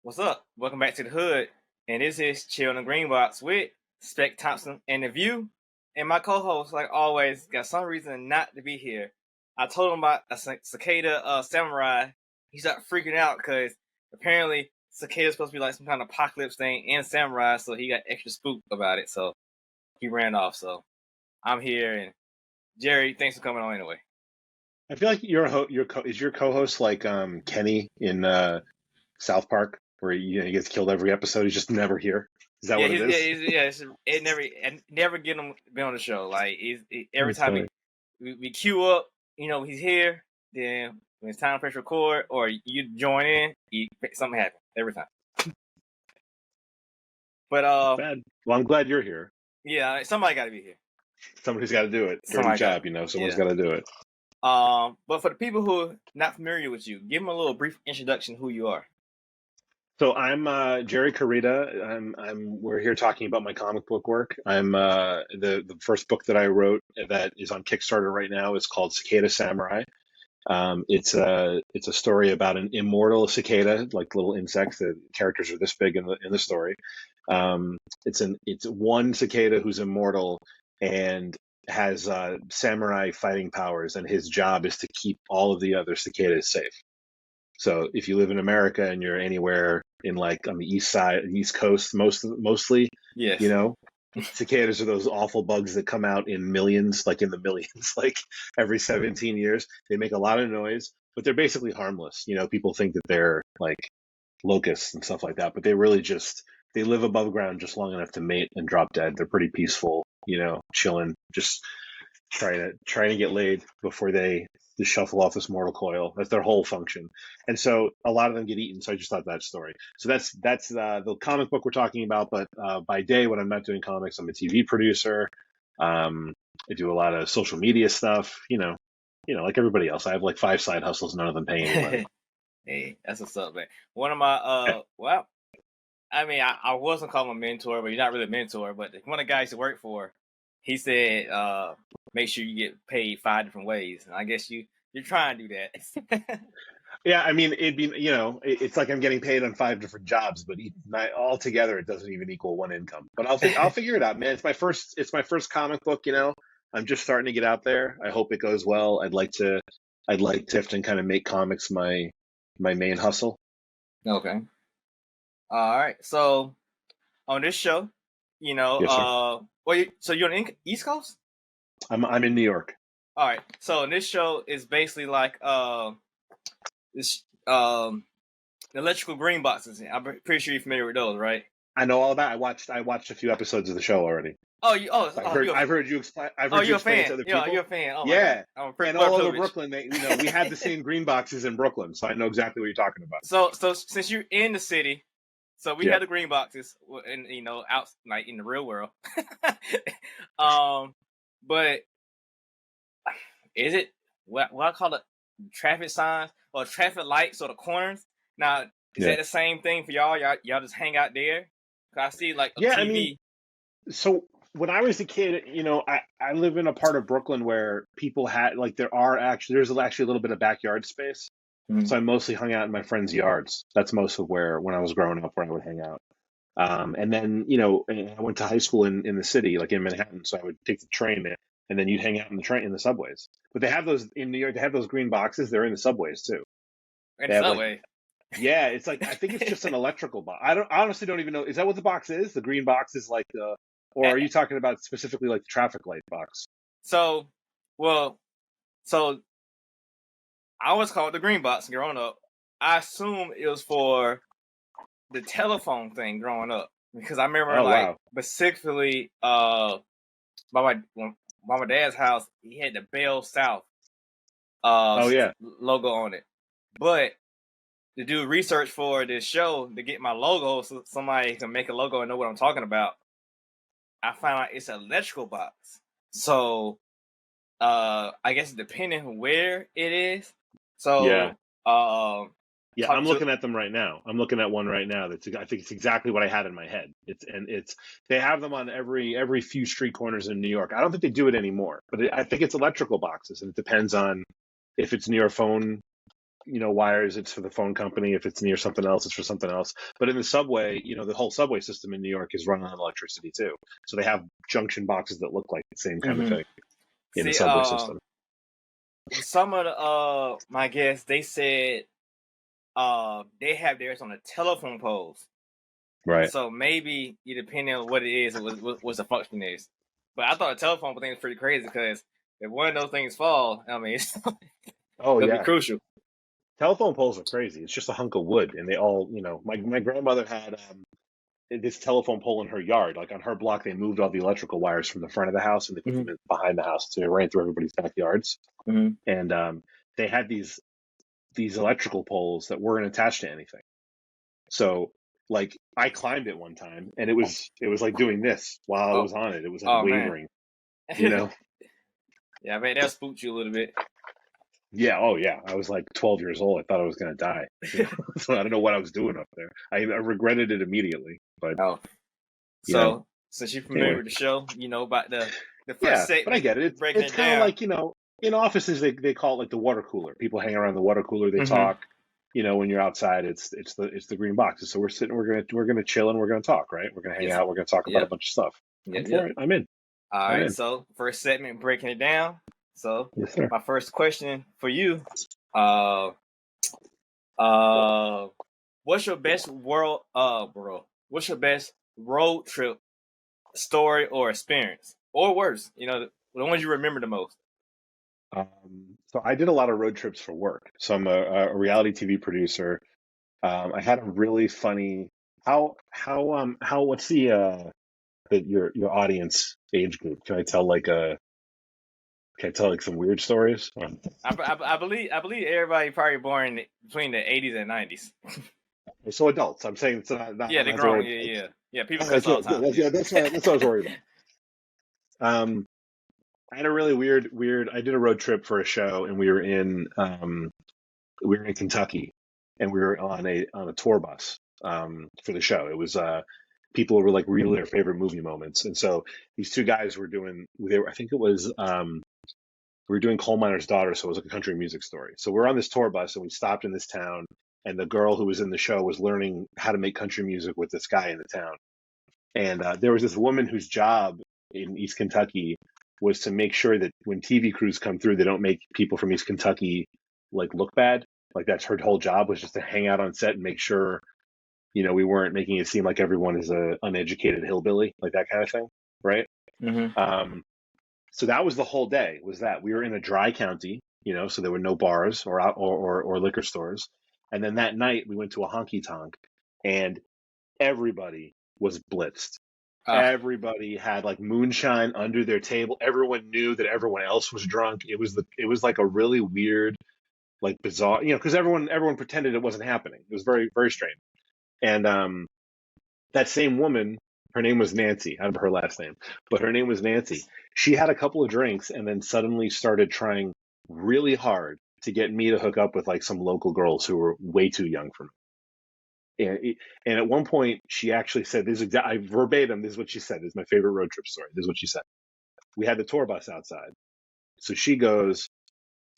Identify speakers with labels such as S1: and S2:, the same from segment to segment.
S1: What's up? Welcome back to the hood. And this is Chill in the Green Box with Specks, Thompson, and The View. And my co-host, like always, got some reason not to be here. I told him about a Cicada Samurai. He started freaking out because apparently Cicada's supposed to be like some kind of apocalypse thing and samurai, so he got extra spooked about it. So he ran off. So I'm here, and Jerry, thanks for coming on anyway.
S2: I feel like is your co-host like Kenny in South Park, where he gets killed every episode. He's just never here. Is that
S1: Yeah,
S2: what it is?
S1: it never get him be on the show. Like every
S2: That's
S1: time
S2: funny.
S1: we queue up, he's here. Then when it's time for us to record or you join in, something happens every time. But
S2: Bad. Well, I'm glad you're here.
S1: yeah, somebody got to be here.
S2: Somebody's got to do it. Dirty job, someone's got to do it.
S1: But for the people who are not familiar with you, give them a little brief introduction who you are.
S2: So I'm Jerry Carita. We're here talking about my comic book work. I'm the first book that I wrote that is on Kickstarter right now is called Cicada Samurai. It's a story about an immortal cicada, like little insects. The characters are this big in the story. It's one cicada who's immortal and has samurai fighting powers, and his job is to keep all of the other cicadas safe. So if you live in America and you're anywhere in like on the East Coast, mostly,
S1: Yes.
S2: Cicadas are those awful bugs that come out in millions, like in the millions, like every 17 years. They make a lot of noise, but they're basically harmless. People think that they're like locusts and stuff like that, but they live above ground just long enough to mate and drop dead. They're pretty peaceful, chilling, just trying to get laid before they just shuffle off this mortal coil. That's their whole function. And so a lot of them get eaten. So I just thought that story. So that's the comic book we're talking about. But by day, when I'm not doing comics, I'm a TV producer. I do a lot of social media stuff. Like everybody else. I have like 5 side hustles. None of them pay anybody.
S1: Hey, that's what's up, man. One of my I wasn't called my mentor, but you're not really a mentor. But one of the guys to work for, he said, make sure you get paid 5 different ways. And I guess you're trying to do that.
S2: Yeah, I mean, it'd be, it's like I'm getting paid on 5 different jobs, but all together it doesn't even equal one income. But I'll figure it out, man. It's my first comic book. I'm just starting to get out there. I hope it goes well. I'd like to and kind of make comics my main hustle.
S1: Okay. All right. So on this show,
S2: Yes, sir.
S1: so you're on the East Coast?
S2: I'm in New York.
S1: All right. So this show is basically like this electrical green boxes. I'm pretty sure you're familiar with those, right?
S2: I know all about. I watched a few episodes of the show already.
S1: I've
S2: heard you explain. You're
S1: a fan.
S2: To other people.
S1: You're a fan. Oh,
S2: yeah, and all over Brooklyn, we had the same green boxes in Brooklyn, so I know exactly what you're talking about.
S1: So since you're in the city, so we had the green boxes, and out like in the real world. But is it what I call it traffic signs or traffic lights or the corners? Now is that the same thing for y'all? Y'all just hang out there? Cause I see like a TV.
S2: I mean, so when I was a kid, I live in a part of Brooklyn where people had like there's actually a little bit of backyard space. Mm-hmm. So I mostly hung out in my friends' yards. That's most of when I was growing up, where I would hang out. And then, I went to high school in the city, like in Manhattan. So I would take the train there, and then you'd hang out in the subways. But they have those in New York. They have those green boxes. They're in the subways too.
S1: In the subway.
S2: Yeah, it's like I think it's just an electrical box. I honestly don't even know. Is that what the box is? The green box is like or are you talking about specifically like the traffic light box?
S1: So I was called the green box growing up. I assume it was for the telephone thing growing up because I remember specifically by my dad's house, he had the Bell South logo on it. But to do research for this show to get my logo so somebody can make a logo and know what I'm talking about, I found out it's an electrical box. So I guess depending on where it is. So
S2: I'm looking at them right now. I'm looking at one right now. I think it's exactly what I had in my head. They have them on every few street corners in New York. I don't think they do it anymore, but I think it's electrical boxes, and it depends on if it's near a phone wires, it's for the phone company. If it's near something else, it's for something else. But in the subway, the whole subway system in New York is run on electricity too. So they have junction boxes that look like the same kind of thing in the
S1: See,
S2: subway system.
S1: some of the my guests, they said they have theirs on the telephone poles.
S2: Right.
S1: So maybe depending on what it is, what the function is. But I thought the telephone thing was pretty crazy because if one of those things fall, I mean, it's
S2: Oh
S1: gonna be
S2: yeah.
S1: crucial.
S2: Telephone poles are crazy. It's just a hunk of wood, and they all, my grandmother had this telephone pole in her yard. Like on her block, they moved all the electrical wires from the front of the house and they put them in behind the house, so they ran through everybody's backyards. And they had these electrical poles that weren't attached to anything. So like I climbed it one time, and it was like doing this while I was on it. It was like wavering,
S1: Yeah, I bet that spooked you a little bit.
S2: Yeah. Oh, yeah. I was like 12 years old. I thought I was going to die. So I don't know what I was doing up there. I regretted it immediately. But
S1: so since you're familiar with the show, about the first segment.
S2: But I get it. It's kind of like in offices they call it like the water cooler. People hang around the water cooler. They talk. When you're outside, it's the green boxes. So we're sitting. We're gonna chill and we're gonna talk. Right. We're gonna hang out. We're gonna talk about a bunch of stuff. I'm for it. I'm in.
S1: All right. So first segment, breaking it down. So my first question for you, what's your best what's your best road trip story or experience, or worse, the ones you remember the most?
S2: So I did a lot of road trips for work. So I'm a reality TV producer. I had a really funny what's the your audience age group? Can I tell like some weird stories?
S1: I believe everybody probably born between the 80s and 90s.
S2: So adults. I'm saying it's not
S1: they're grown. Yeah. People cuss all the time.
S2: That's what I was worried about. I had a really weird. I did a road trip for a show, and we were in Kentucky, and we were on a tour bus for the show. It was people were like really their favorite movie moments, and so these two guys were doing. I think it was we were doing Coal Miner's Daughter, so it was like a country music story. So we're on this tour bus, and we stopped in this town, and the girl who was in the show was learning how to make country music with this guy in the town. And there was this woman whose job in East Kentucky was to make sure that when TV crews come through, they don't make people from East Kentucky like look bad. Like that's her whole job, was just to hang out on set and make sure, we weren't making it seem like everyone is a uneducated hillbilly, like that kind of thing, right? So that was the whole day. Was that we were in a dry county, so there were no bars or liquor stores. And then that night we went to a honky tonk, and everybody was blitzed. Everybody had like moonshine under their table. Everyone knew that everyone else was drunk. It was like a really weird, like bizarre, because everyone pretended it wasn't happening. It was very, very strange. And that same woman, her name was Nancy. I don't remember her last name, but her name was Nancy. She had a couple of drinks and then suddenly started trying really hard to get me to hook up with like some local girls who were way too young for me. And at one point, she actually said, verbatim, this is what she said. This is my favorite road trip story. This is what she said. We had the tour bus outside. So she goes,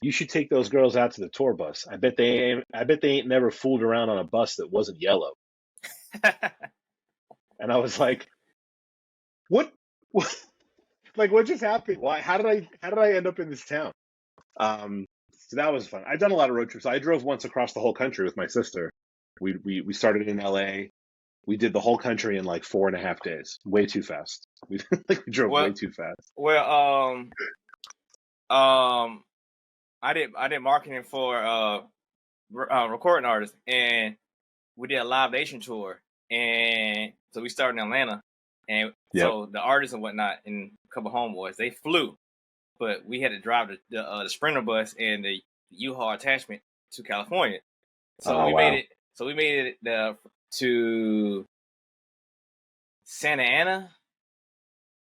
S2: "You should take those girls out to the tour bus. I bet they ain't never fooled around on a bus that wasn't yellow." And I was like, what? Like, what just happened? Why? How did I end up in this town? So that was fun. I've done a lot of road trips. I drove once across the whole country with my sister. We started in LA. We did the whole country in like 4.5 days. Way too fast. We drove way too fast.
S1: Well, I did marketing for recording artists, and we did a Live Nation tour, and so we started in Atlanta, and so the artists and whatnot and a couple homeboys, they flew, but we had to drive the Sprinter bus and the U-Haul attachment to California. So we made it. So we made it to Santa Ana.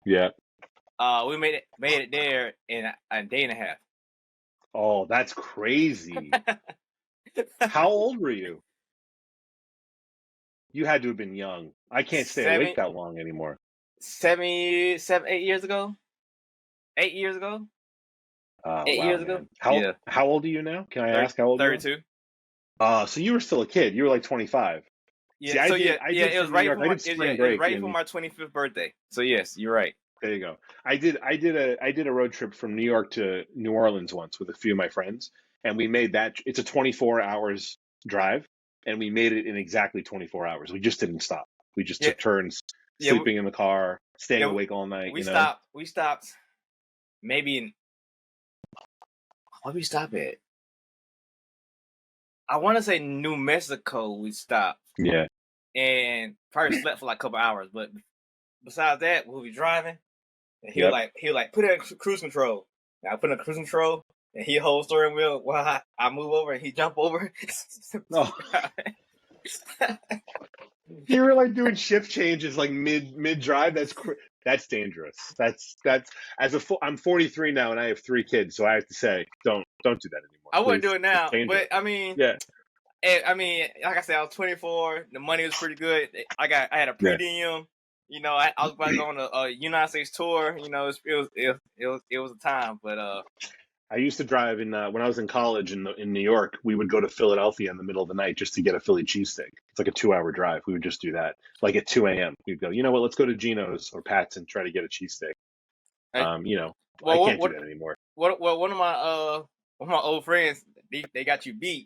S2: Yeah.
S1: We made it there in a day and a half.
S2: Oh, that's crazy. How old were you? You had to have been young. I can't stay awake that long anymore.
S1: 8 years ago. 8 years ago. 8 years ago.
S2: How old are you now? Can I ask how old
S1: 32.
S2: you are? So you were still a kid. You were like 25. See,
S1: Yeah. So
S2: I
S1: yeah,
S2: did
S1: it was
S2: from New
S1: right
S2: York.
S1: for
S2: I
S1: my
S2: did spring
S1: it was
S2: break
S1: right for
S2: in.
S1: my 25th birthday. So yes, you're right.
S2: There you go. I did a road trip from New York to New Orleans once with a few of my friends, and we made that. It's a 24 hours drive, and we made it in exactly 24 hours. We just didn't stop. We just
S1: Yeah,
S2: took turns
S1: yeah,
S2: sleeping in the car, staying
S1: yeah.
S2: awake all night.
S1: We stopped. We stopped maybe in what we stop at? I want to say New Mexico. We stopped
S2: Yeah.
S1: and probably slept for like a couple hours. But besides that, we'll be driving. And
S2: Yep.
S1: he was like put it in cruise control. And I put in cruise control, and he hold steering wheel while I move over, and he jump over.
S2: Oh, you were like doing shift changes like mid drive. That's dangerous. That's I'm 43 now and I have 3 kids, so I have to say don't do that anymore,
S1: I wouldn't
S2: please.
S1: do it
S2: It's
S1: now,
S2: dangerous.
S1: but I mean,
S2: Yeah.
S1: like I said, I was 24. The money was pretty good. I had a per
S2: Yeah.
S1: diem. I was about to go on a United States tour. It was a time, but
S2: I used to drive in when I was in college in New York. We would go to Philadelphia in the middle of the night just to get a Philly cheesesteak. It's like a 2 hour drive. We would just do that, like at 2 a.m. We'd go. You know what? Let's go to Geno's or Pat's and try to get a cheesesteak.
S1: I,
S2: I
S1: well,
S2: can't do that anymore.
S1: one of my old friends, they got you beat.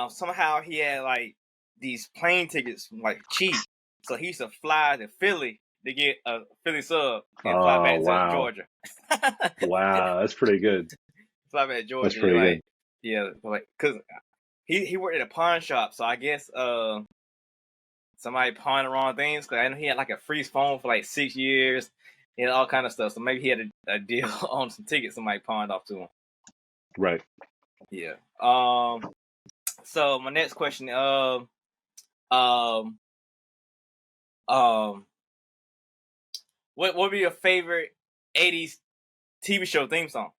S1: Somehow he had like these plane tickets like cheap, so he used to fly to Philly to get a Philly sub and fly
S2: Oh
S1: back to
S2: wow,
S1: Georgia.
S2: wow, that's pretty good.
S1: Fly back to
S2: That's
S1: Georgia,
S2: pretty good.
S1: like yeah, like because he worked at a pawn shop, so I guess somebody pawned the wrong things. Cause I know he had like a free phone for like 6 years. He had all kind of stuff, so maybe he had a deal on some tickets somebody pawned off to him.
S2: Right.
S1: Yeah. So my next question, um, what would be your favorite '80s TV show theme song?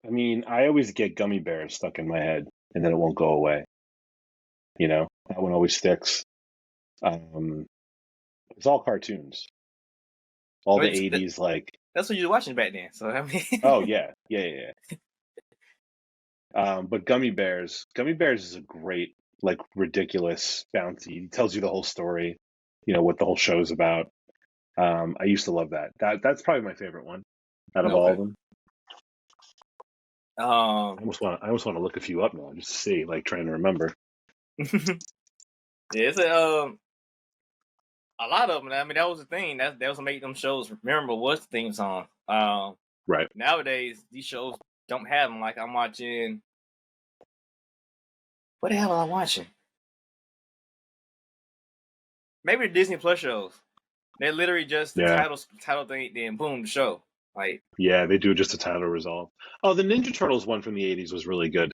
S2: I mean, I always get Gummy Bears stuck in my head, and then it won't go away. That one always sticks. Um, it's all cartoons, all the
S1: Well,
S2: '80s, like.
S1: that's what you were watching back then. So I mean,
S2: Oh yeah, yeah, yeah, yeah. But Gummy Bears is a great, like, ridiculous, bouncy. It tells you the whole story, what the whole show's about. I used to love that. That's probably my favorite one out of all of
S1: okay.
S2: them.
S1: Um,
S2: I almost want to look a few up now just to see, like, trying to remember.
S1: yeah, it's a lot of them. I mean, that was the thing. That was what make them shows memorable. Was the theme song.
S2: Right.
S1: Nowadays these shows don't have them. Like I'm watching. What the hell am I watching? Maybe the Disney Plus shows. They're literally just the
S2: Yeah.
S1: title thing, then boom, the show. Like,
S2: Yeah, they do just a title resolve. Oh, the Ninja Turtles one from the '80s was really good,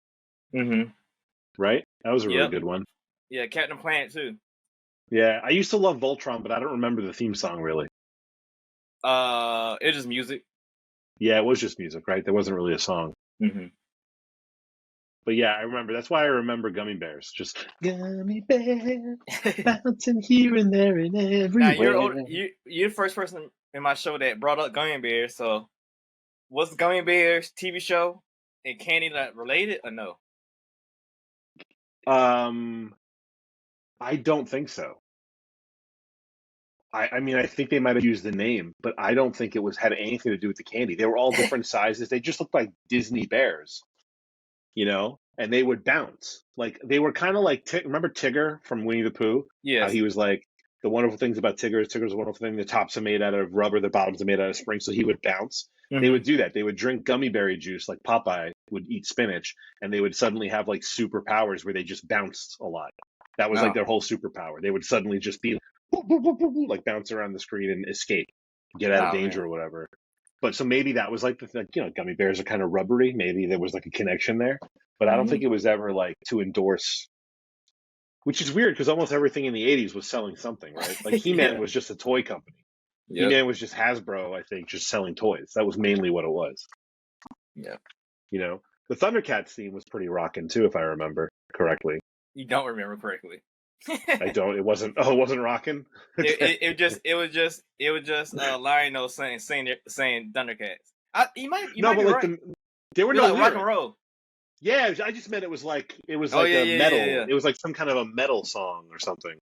S2: right? That was a really
S1: yep,
S2: good one.
S1: yeah, Captain Planet too.
S2: Yeah, I used to love Voltron, but I don't remember the theme song really.
S1: It's just music.
S2: Yeah, it was just music, right? There wasn't really a song. But yeah, I remember. That's why I remember Gummy Bears. Just Gummy Bears bouncing here and there and
S1: Now
S2: everywhere.
S1: you're the first person in my show that brought up Gummy Bears. So, was the Gummy Bears TV show and Candy related or no?
S2: I don't think so. I mean, I think they might have used the name, but I don't think it had anything to do with the candy. They were all different sizes. They just looked like Disney bears, and they would bounce. Like they were kind of like remember Tigger from Winnie the Pooh? How
S1: Yes.
S2: he was like the wonderful things about Tigger is Tigger's a wonderful thing. The tops are made out of rubber, the bottoms are made out of spring, so he would bounce. They would do that. They would drink gummy berry juice like Popeye would eat spinach, and they would suddenly have like superpowers where they just bounced a lot. That was like
S1: No.
S2: their whole superpower. They would suddenly just be like bounce around the screen and escape, get out of
S1: Oh
S2: danger
S1: man.
S2: or whatever. But so maybe that was like gummy bears are kind of rubbery. Maybe there was like a connection there, but I don't think it was ever like to endorse. Which is weird because almost everything in the '80s was selling something, right? Like He-Man
S1: Yeah.
S2: was just a toy company.
S1: Yep.
S2: He-Man was just Hasbro, I think, just selling toys. That was mainly what it was.
S1: Yeah.
S2: The Thundercats theme was pretty rocking too, if I remember correctly.
S1: You don't remember correctly.
S2: I don't. It wasn't. Oh, it wasn't rocking. Okay.
S1: It was just Lionel saying Thundercats. You might
S2: No,
S1: be
S2: but like
S1: right.
S2: There were
S1: We
S2: no
S1: like rock and
S2: lyrics.
S1: roll.
S2: Yeah, I just meant it was like
S1: Oh yeah,
S2: a
S1: yeah,
S2: metal.
S1: yeah, yeah.
S2: It was like some kind of a metal song or something.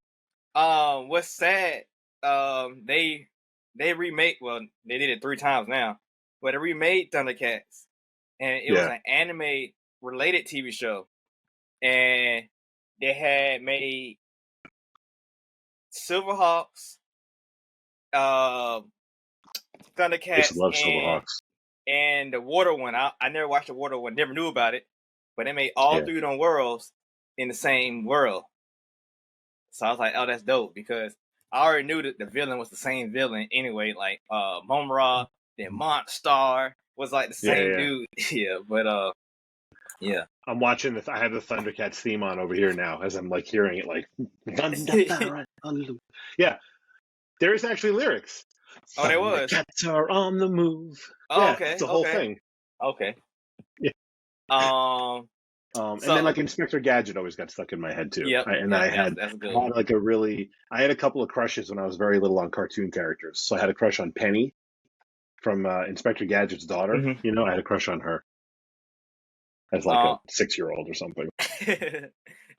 S1: What's sad? They remade. Well, they did it 3 times now, but they remade Thundercats, and it was
S2: Yeah,
S1: an anime related TV show, and they had made Silverhawks, uh,
S2: I used to
S1: Thundercats,
S2: love
S1: and
S2: Silverhawks.
S1: the water one. I never watched the water one. Never knew about it, but they made all
S2: Yeah,
S1: 3 of them worlds in the same world. So I was like, oh, that's dope because I already knew that the villain was the same villain anyway. Like Momra, then Montstar was like the
S2: yeah,
S1: same
S2: yeah.
S1: dude. Yeah, but yeah.
S2: I'm watching this. I have the Thundercats theme on over here now as I'm like hearing it, like Thunder, hallelujah. Yeah, there is actually lyrics.
S1: Oh, there was.
S2: Thundercats are on the move.
S1: Oh,
S2: Yeah, it's
S1: okay,
S2: a whole
S1: okay,
S2: thing.
S1: okay.
S2: Yeah.
S1: Um.
S2: And then
S1: So,
S2: like Inspector Gadget always got stuck in my head too.
S1: yep, that's a good
S2: I
S1: one.
S2: had like I had a couple of crushes when I was very little on cartoon characters. So I had a crush on Penny from Inspector Gadget's daughter.
S1: Mm-hmm.
S2: You know, I had a crush on her as like a 6-year-old or something.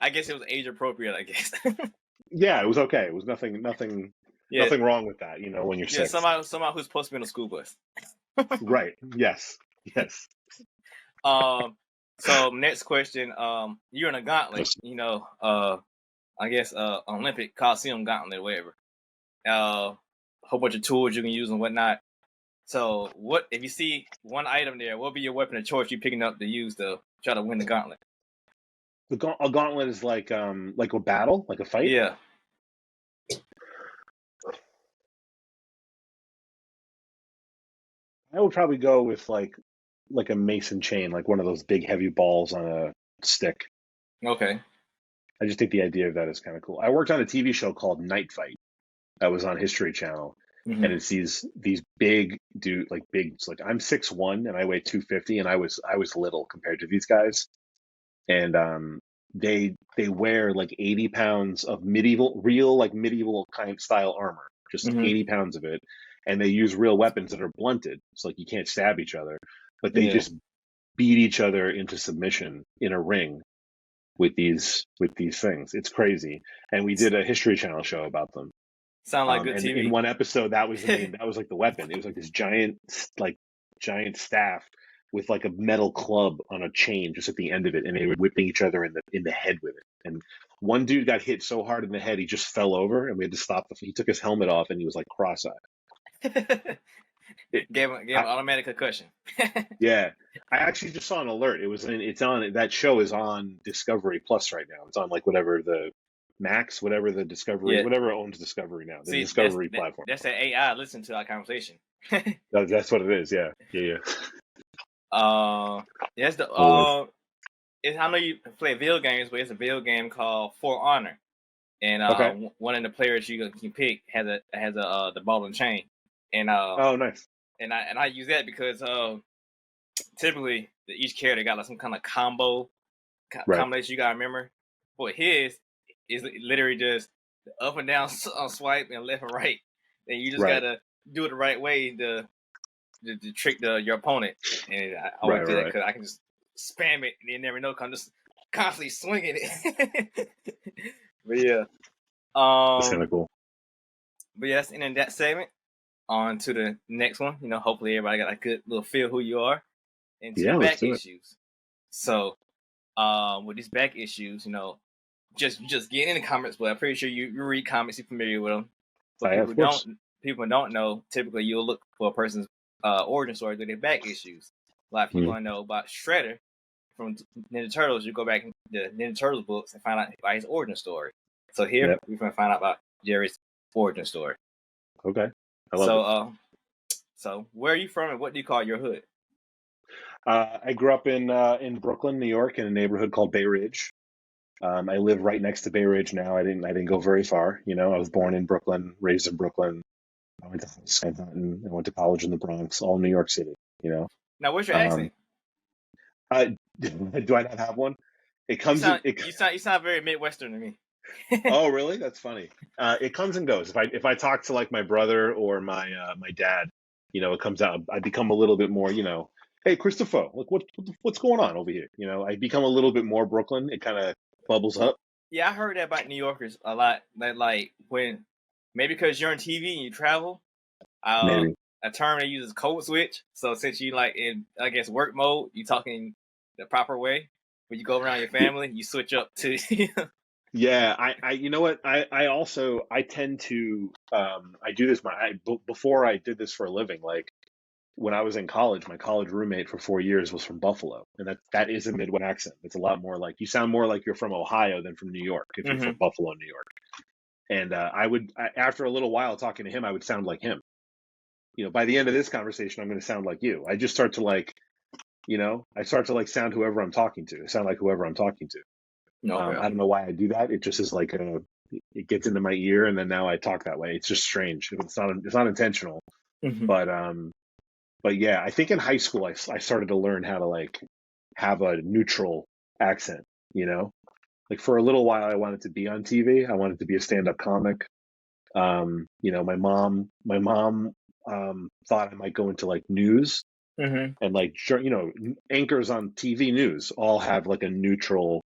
S1: I guess it was age appropriate. I guess.
S2: Yeah, it was okay. It was
S1: Yeah,
S2: nothing wrong with that. You know, when you're
S1: yeah.
S2: 6.
S1: Somehow who's supposed to be on a school bus.
S2: Right. Yes. Yes.
S1: So next question. You're in a gauntlet.
S2: Yes.
S1: I guess Olympic Coliseum gauntlet, whatever. Whole bunch of tools you can use and whatnot. So, what if you see one item there? What would be your weapon of choice you picking up to use to try to win the gauntlet?
S2: A gauntlet is like a battle, like a fight.
S1: Yeah.
S2: I would probably go with like a mason chain, like one of those big heavy balls on a stick.
S1: Okay.
S2: I just think the idea of that is kind of cool. I worked on a TV show called Night Fight that was on History Channel,
S1: Mm-hmm.
S2: and it's these big dude, like big. It's like I'm 6'1" and I weigh 250, and I was little compared to these guys, and they wear like 80 pounds of medieval kind of style armor, just
S1: Mm-hmm.
S2: 80 pounds of it, and they use real weapons that are blunted, so like you can't stab each other, but they
S1: Yeah.
S2: just beat each other into submission in a ring with these things. It's crazy. And we did a History Channel show about them.
S1: Sound like good
S2: And
S1: TV.
S2: in one episode, that was like the weapon. It was like this giant staff with like a metal club on a chain just at the end of it, and they were whipping each other in the head with it. And one dude got hit so hard in the head he just fell over, and we had to stop. He took his helmet off, and he was like cross-eyed.
S1: Gave him automatic concussion.
S2: Yeah, I actually just saw an alert. It's on that show is on Discovery Plus right now. It's on like whatever the Max, whatever the Discovery,
S1: Yeah.
S2: whatever owns Discovery now, the
S1: See,
S2: Discovery platform.
S1: That's that AI listen to our conversation.
S2: That's what it is. Yeah, yeah, yeah.
S1: Yes.
S2: Totally.
S1: I know you play video games, but it's a video game called For Honor, and
S2: Okay.
S1: one of the players you can pick has the ball and chain, and
S2: Oh, nice.
S1: and I use that because typically each character got like some kind of
S2: Right.
S1: combination you gotta remember. But his is literally just the up and down swipe and left and right. And you just
S2: Right.
S1: gotta do it the right way to trick your opponent. And I always do that because I can just spam it and you never know. 'Cause I'm just constantly swinging it. But yeah,
S2: That's kind of cool.
S1: but yeah, that's ending that segment. On to the next one. Hopefully everybody got a good little feel who you are. Into
S2: Yeah,
S1: the
S2: let's
S1: back
S2: do it.
S1: issues. So, with these back issues, just getting in the comics, but I'm pretty sure you read comics, you're familiar with them. But people don't know, typically you'll look for a person's origin story through their back issues. A lot of people want to know about Shredder from Ninja Turtles. You go back in the Ninja Turtles books and find out about his origin story. So here we're going to find out about Jerry's origin story.
S2: Okay. I love it.
S1: So where are you from and what do you call your hood?
S2: I grew up in Brooklyn, New York, in a neighborhood called Bay Ridge. I live right next to Bay Ridge now. I didn't go very far. I was born in Brooklyn, raised in Brooklyn. I went to Manhattan. I went to college in the Bronx, all New York City.
S1: Now, what's your accent?
S2: Do I not have one? It comes.
S1: You sound very Midwestern to me.
S2: Oh, really? That's funny. It comes and goes. If I talk to like my brother or my dad, it comes out. I become a little bit more, Hey, Christopher, look what's going on over here? You know, I become a little bit more Brooklyn. It kind of bubbles up.
S1: Yeah, I heard that about New Yorkers a lot. That like when maybe because you're on TV and you travel, uh,
S2: Maybe.
S1: a term they use is code switch. So since you like in I guess work mode, you talking the proper way. When you go around your family, you switch up to.
S2: Yeah, you know what? I also, I tend to, I do this, before I did this for a living, like when I was in college, my college roommate for 4 years was from Buffalo, and that is a Midwest accent. It's a lot more like, you sound more like you're from Ohio than from New York if you're from
S1: Hmm.
S2: Buffalo, New York. And after a little while talking to him, I would sound like him. You know, by the end of this conversation, I'm going to sound like you. I just start to like, I start to like sound whoever I'm talking to, sound like whoever I'm talking to.
S1: Okay.
S2: I don't know why I do that. It just is like it gets into my ear, and then now I talk that way. It's just strange. It's not intentional,
S1: Hmm.
S2: but yeah, I think in high school I started to learn how to like have a neutral accent. You know, like for a little while I wanted to be on TV. I wanted to be a stand-up comic. My mom thought I might go into like news,
S1: Hmm.
S2: and like anchors on TV news all have like a neutral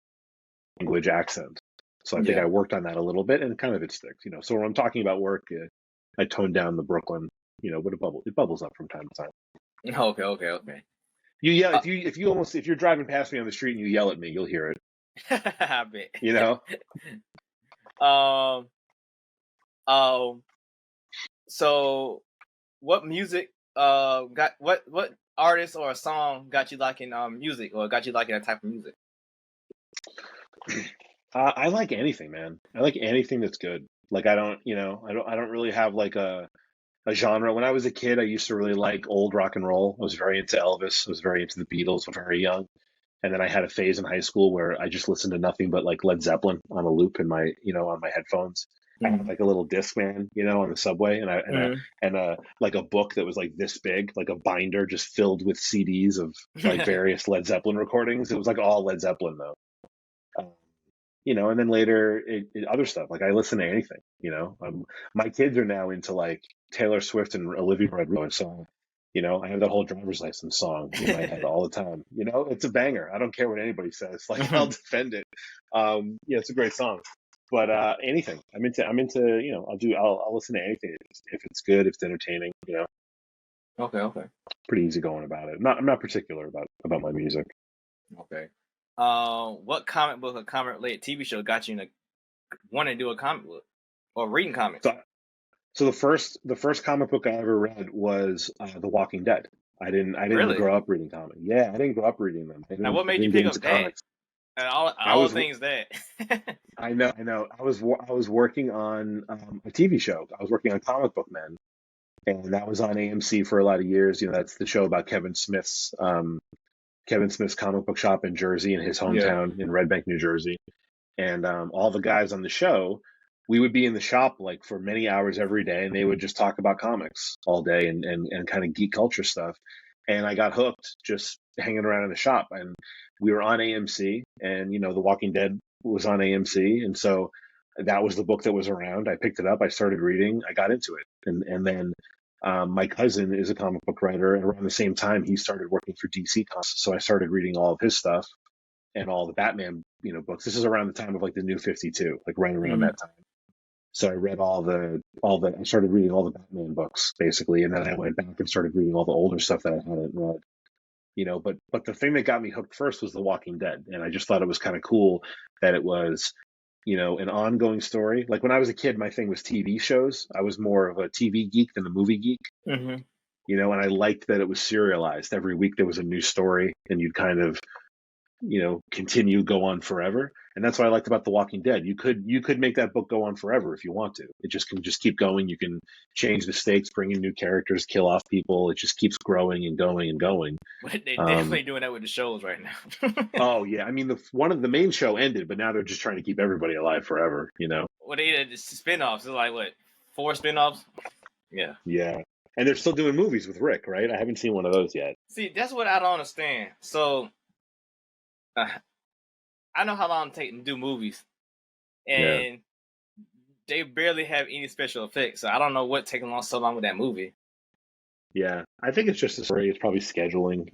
S2: language accent. So I think
S1: Yeah.
S2: I worked on that a little bit, and kind of it sticks. So when I'm talking about work, I tone down the Brooklyn, but it bubbles up from time to time.
S1: Okay. Okay. Okay.
S2: You yell
S1: Uh,
S2: if you're driving past me on the street and you yell at me, you'll hear it.
S1: I
S2: You
S1: bet.
S2: know,
S1: um. Um. So, what music? Got what artist or a song got you liking music or got you liking that type of music?
S2: I like anything, man. I like anything that's good. Like I don't really have like a genre. When I was a kid, I used to really like old rock and roll. I was very into Elvis. I was very into the Beatles when very young. And then I had a phase in high school where I just listened to nothing but like Led Zeppelin on a loop on my headphones. I had
S1: Hmm.
S2: like a little Discman, on the subway,
S1: Hmm.
S2: and like a book that was like this big, like a binder just filled with CDs of like various Led Zeppelin recordings. It was like all Led Zeppelin though. Um, and then later other stuff. Like I listen to anything. My kids are now into like Taylor Swift and Olivia Rodrigo, so I have that whole driver's license song in my head all the time. It's a banger. I don't care what anybody says. Like I'll
S1: Hmm.
S2: defend it. Yeah, it's a great song. But anything. I'm into. I'll listen to anything if it's good, if it's entertaining.
S1: Okay. Okay.
S2: Pretty easy going about it. I'm not particular about my music.
S1: Okay. What comic book or comic related TV show got you to want to do a comic book or reading comics?
S2: So So the first comic book I ever read was The Walking Dead. I didn't
S1: Really?
S2: grow up reading comics. Yeah, I didn't grow up reading them. I
S1: Now,
S2: didn't
S1: what
S2: I
S1: made you
S2: didn't get
S1: pick
S2: into
S1: up that?
S2: comics.
S1: And all
S2: I
S1: all
S2: was
S1: things that.
S2: I know I was working on a TV show. I was working on Comic Book Men, and that was on AMC for a lot of years. That's the show about Kevin Smith's comic book shop in Jersey, in his
S1: Yeah.
S2: hometown in Red Bank, New Jersey. And all the guys on the show, we would be in the shop like for many hours every day, and they would just talk about comics all day and kind of geek culture stuff. And I got hooked just hanging around in the shop. And we were on AMC, and The Walking Dead was on AMC, and so that was the book that was around. I picked it up, I started reading, I got into it, and then. My cousin is a comic book writer, and around the same time, he started working for DC Comics. So I started reading all of his stuff and all the Batman, books. This is around the time of like the New 52, like right around
S1: Hmm.
S2: that time. So I read I started reading all the Batman books basically, and then I went back and started reading all the older stuff that I hadn't read. But the thing that got me hooked first was The Walking Dead, and I just thought it was kind of cool that it was, an ongoing story. Like when I was a kid, my thing was TV shows. I was more of a TV geek than a movie geek.
S1: Hmm.
S2: And I liked that it was serialized. Every week there was a new story, and you'd kind of continue, go on forever. And that's what I liked about The Walking Dead. You could make that book go on forever if you want to. It just can just keep going. You can change the stakes, bring in new characters, kill off people. It just keeps growing and going and going.
S1: But they
S2: Um,
S1: definitely doing that with the shows right now.
S2: oh yeah, I mean one of the main show ended, but now they're just trying to keep everybody alive forever.
S1: What they did spinoffs. It's like what 4 spinoffs? Yeah.
S2: Yeah, and they're still doing movies with Rick, right? I haven't seen one of those yet.
S1: See, that's what I don't understand. So uh, I know how long it takes to do movies,
S2: Yeah,
S1: and they barely have any special effects. So I don't know what taking so long with that movie.
S2: yeah. I think it's just a story. It's probably scheduling.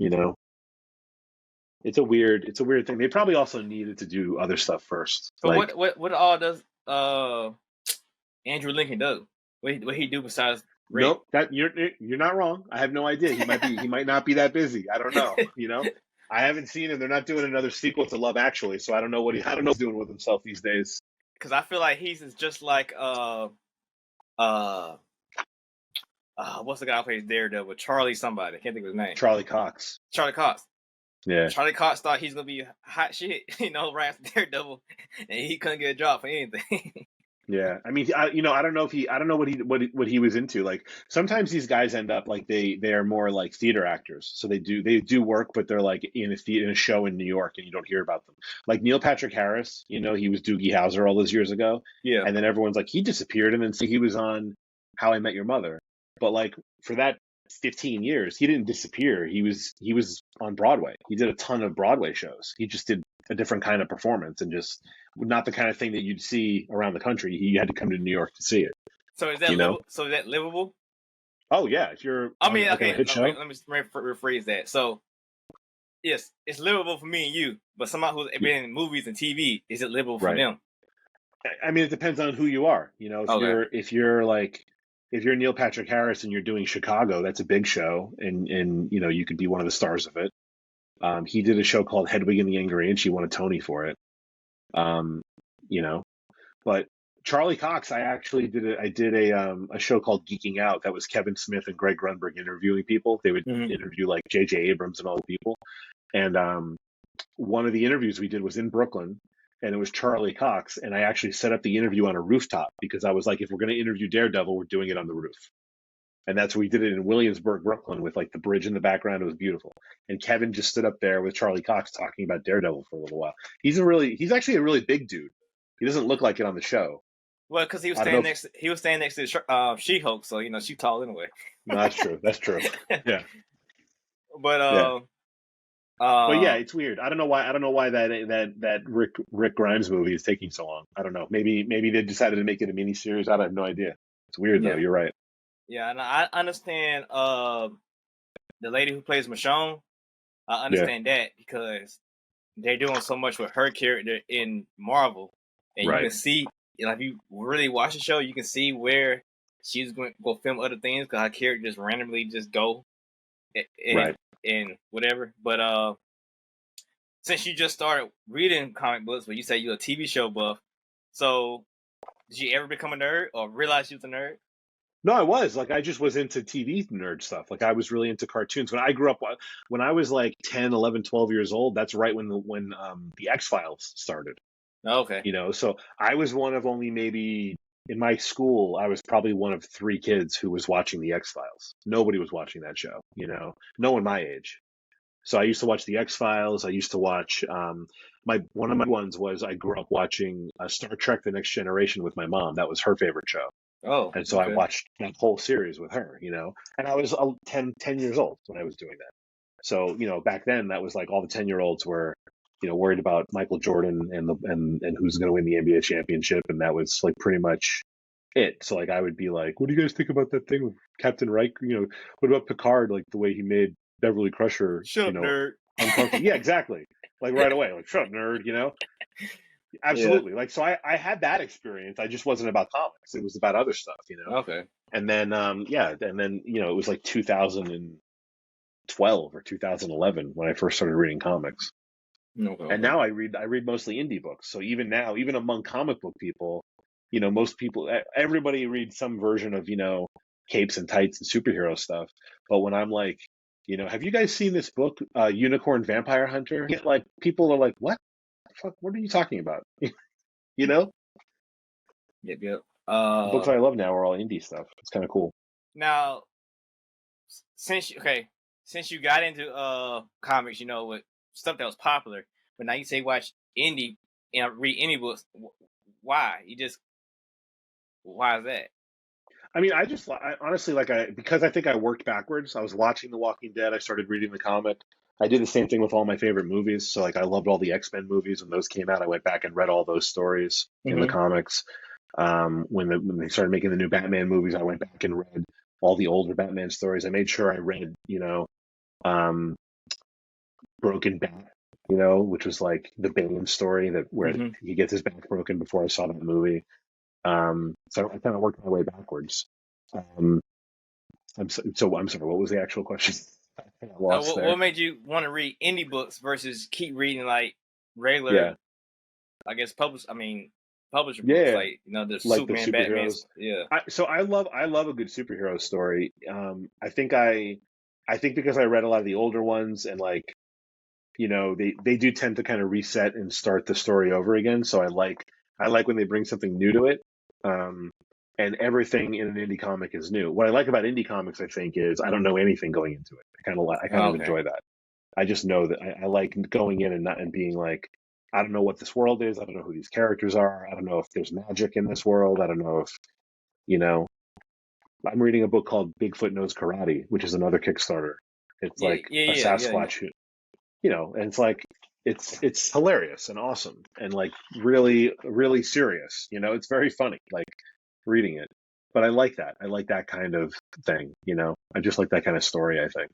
S2: It's a weird thing. They probably also needed to do other stuff first.
S1: So
S2: Like,
S1: what all does Andrew Lincoln do? What he do besides rape?
S2: nope, that you're not wrong. I have no idea. He might not be that busy. I don't know. I haven't seen him. They're not doing another sequel to Love Actually, so I don't know what he's doing with himself these days.
S1: Because I feel like he's just like what's the guy who plays Daredevil? Charlie somebody. I can't think of his name.
S2: Charlie Cox.
S1: Charlie Cox.
S2: Yeah.
S1: Charlie Cox thought he's gonna be hot shit, right after Daredevil, and he couldn't get a job for anything.
S2: Yeah, I mean, I don't know I don't know what he was into. Like sometimes these guys end up like they are more like theater actors, so they do work, but they're like in a show in New York, and you don't hear about them. Like Neil Patrick Harris, he was Doogie Howser all those years ago,
S1: Yeah.
S2: and then everyone's like he disappeared, and then he was on How I Met Your Mother, but like for that 15 years, he didn't disappear. He was on Broadway. He did a ton of Broadway shows. He just did a different kind of performance and just not the kind of thing that you'd see around the country. He had to come to New York to see it.
S1: So is that so is that livable?
S2: Oh yeah, if you're
S1: okay,
S2: a hit show.
S1: Let me rephrase that. So yes, it's livable for me and you, but somebody who's been in movies and TV, is it livable for them?
S2: I mean, it depends on who you are. If you're Neil Patrick Harris and you're doing Chicago, that's a big show, and you could be one of the stars of it. He did a show called Hedwig and the Angry Inch. He won a Tony for it. But Charlie Cox, I actually did a show called Geeking Out. That was Kevin Smith and Greg Grunberg interviewing people. They would interview like J.J. Abrams and all the people. And one of the interviews we did was in Brooklyn, and it was Charlie Cox. And I actually set up the interview on a rooftop because I was like, if we're going to interview Daredevil, we're doing it on the roof. And that's where we did it in Williamsburg, Brooklyn, with like the bridge in the background. It was beautiful. And Kevin just stood up there with Charlie Cox talking about Daredevil for a little while. He's actually a really big dude. He doesn't look like it on the show.
S1: Well, because he was standing next to She-Hulk, so she's tall anyway.
S2: No, that's true. That's true. Yeah.
S1: But
S2: but yeah, it's weird. I don't know why that Rick Grimes movie is taking so long. I don't know. Maybe they decided to make it a miniseries. I have no idea. It's weird though. You're right.
S1: Yeah, and I understand the lady who plays Michonne. I understand that because they're doing so much with her character in Marvel, and you can see, if you really watch the show, you can see where she's going to go film other things because her character just randomly just go and whatever. But since you just started reading comic books, but you say you're a TV show buff, so did you ever become a nerd or realize you was a nerd?
S2: No, I was I just was into TV nerd stuff. Like I was really into cartoons when I grew up. When I was like 10, 11, 12 years old, that's right when the X-Files started.
S1: Okay.
S2: So I was one of only maybe in my school, I was probably one of 3 kids who was watching the X-Files. Nobody was watching that show, no one my age. So I used to watch the X-Files. I used to watch one of my ones was I grew up watching Star Trek: The Next Generation with my mom. That was her favorite show.
S1: Oh,
S2: and so I watched that whole series with her, and I was 10 years old when I was doing that. So, back then that was like all the 10-year-olds were, worried about Michael Jordan and who's going to win the NBA championship. And that was like pretty much it. So like, I would be like, what do you guys think about that thing with Captain Reich? What about Picard? Like the way he made Beverly Crusher,
S1: shut up, nerd.
S2: Uncomfortable. Yeah, exactly. Like right away, like shut up, nerd, Absolutely. Yeah. Like, so I had that experience. I just wasn't about comics. It was about other stuff,
S1: Okay.
S2: And then, it was like 2012 or 2011 when I first started reading comics.
S1: Okay.
S2: And now I read mostly indie books. So even now, even among comic book people, most people, everybody reads some version of, capes and tights and superhero stuff. But when I'm like, have you guys seen this book, Unicorn Vampire Hunter? Like people are like, what? Fuck, what are you talking about?
S1: Yep.
S2: The books I love now are all indie stuff. It's kind of cool.
S1: Now, since you got into comics, with stuff that was popular, but now you say watch indie and read indie books. Why? Why is that?
S2: I mean, I honestly because I think I worked backwards. I was watching The Walking Dead. I started reading the comic. I did the same thing with all my favorite movies. So like I loved all the X-Men movies when those came out. I went back and read all those stories in the comics. When they started making the new Batman movies, I went back and read all the older Batman stories. I made sure I read, um, Broken Bat, which was like the Bane story that where
S1: Hmm.
S2: he gets his back broken before I saw that movie. So I kind of worked my way backwards. Um, I'm sorry. What was the actual question? I got lost there.
S1: What made you want to read indie books versus keep reading like regular,
S2: Yeah,
S1: I guess, publisher books,
S2: yeah,
S1: like the
S2: like the
S1: Superman, Batman?
S2: superheroes.
S1: Yeah.
S2: So I love a good superhero story. I think because I read a lot of the older ones and like they do tend to kind of reset and start the story over again. So I like when they bring something new to it. Um, and everything in an indie comic is new. What I like about indie comics, I think, is I don't know anything going into it. I kind
S1: Oh,
S2: of
S1: okay.
S2: enjoy that. I just know that I like going in and being like, I don't know what this world is. I don't know who these characters are. I don't know if there's magic in this world. I don't know if you know. I'm reading a book called Bigfoot Knows Karate, which is another Kickstarter. It's
S1: Yeah,
S2: like
S1: yeah,
S2: a
S1: yeah, yeah, yeah.
S2: Sasquatch and it's like it's hilarious and awesome and like really really serious. It's very funny like reading it. But I like that. I like that kind of thing. I just like that kind of story. I think.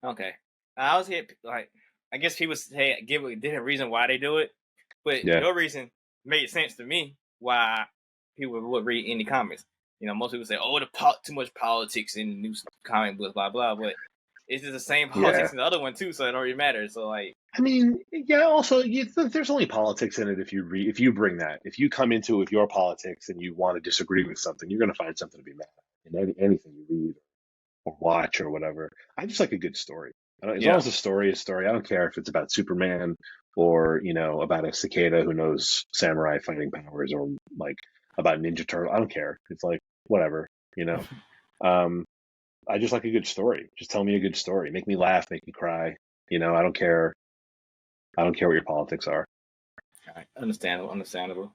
S1: Okay. I was here like, I guess people say give a different reason why they do it, but
S2: Yeah.
S1: your reason made sense to me why people would read indie comics. Most people say, "Oh, too much politics in the new comic books, blah blah." But it's just the same
S2: Yeah.
S1: politics in the other one too, so it don't really matter. So like,
S2: I mean, yeah. Also, there's only politics in it if you bring that. If you come into it with your politics and you want to disagree with something, you're going to find something to be mad at in anything you read or watch or whatever. I just like a good story. As long
S1: yeah,
S2: as the story is story, I don't care if it's about Superman or about a cicada who knows samurai fighting powers or like about Ninja Turtle. I don't care. It's like whatever. You know. Um, I just like a good story. Just tell me a good story. Make me laugh. Make me cry. I don't care. I don't care what your politics are.
S1: all right. Understandable, understandable.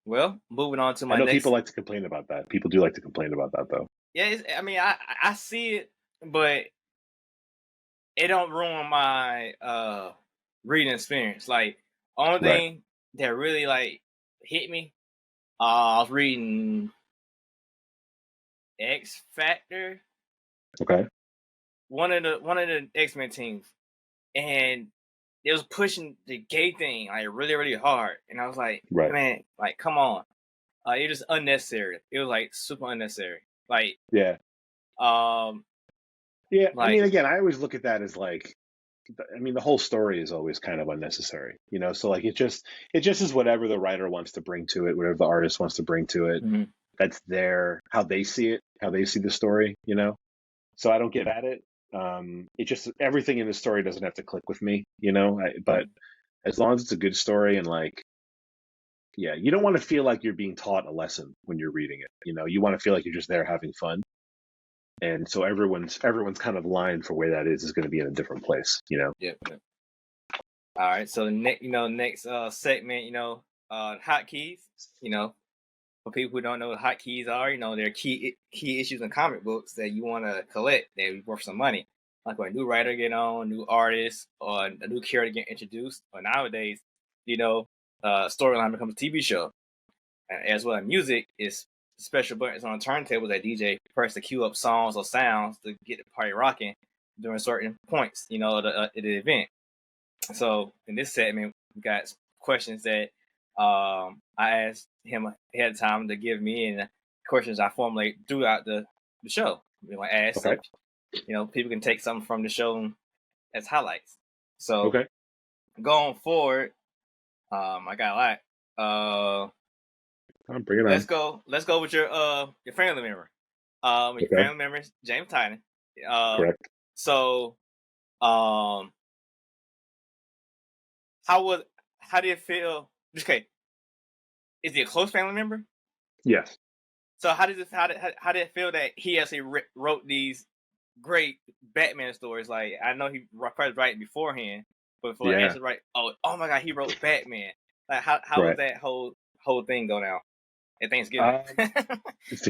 S1: Well, moving on to
S2: I
S1: my
S2: know people
S1: next.
S2: like to complain about that. People do like to complain about that, though.
S1: Yeah, I mean, I see it, but it don't ruin my reading experience. Like, only
S2: Right.
S1: thing that really like hit me, I was reading X Factor,
S2: Okay.
S1: one of the X-Men teams, and it was pushing the gay thing like really really hard, and I was like,
S2: Right.
S1: man, like come on, it was unnecessary. It was like super unnecessary. Like,
S2: Yeah.
S1: um,
S2: Yeah. I mean,
S1: like
S2: again, I always look at that as like, I mean, the whole story is always kind of unnecessary, So like, it just is whatever the writer wants to bring to it, whatever the artist wants to bring to it.
S1: mhm.
S2: That's how they see it, how they see the story. So I don't get at it. It just everything in the story doesn't have to click with me. But as long as it's a good story and like, yeah, you don't want to feel like you're being taught a lesson when you're reading it. You want to feel like you're just there having fun. And so everyone's kind of line for where that is going to be in a different place.
S1: Yep, yep. All right, so the next segment, hotkeys. For people who don't know what hotkeys are, they're key issues in comic books that you want to collect that are worth some money. Like when a new writer get on, new artist, or a new character get introduced, or nowadays, storyline becomes a TV show. And as well, music is special buttons on a turntable that DJ press to cue up songs or sounds to get the party rocking during certain points, at the event. So in this segment, we got questions that I asked him ahead of time to give me, and questions I formulate throughout the show. I ask
S2: Okay.
S1: so people can take something from the show as highlights. So
S2: Okay.
S1: going forward, I got a lot.
S2: Bring it
S1: Let's
S2: on.
S1: go. Let's go with your family member. Your
S2: Okay.
S1: family member is James Tynion. Uh,
S2: Correct.
S1: so um, how was how did it feel? Okay, is he a close family member?
S2: Yes.
S1: So how did it feel that he actually wrote these great Batman stories? Like, I know he probably writing beforehand, but for
S2: Yeah.
S1: actually write, oh my god, he wrote Batman. Like, how was
S2: Right.
S1: that whole thing go down at Thanksgiving?
S2: Um, it's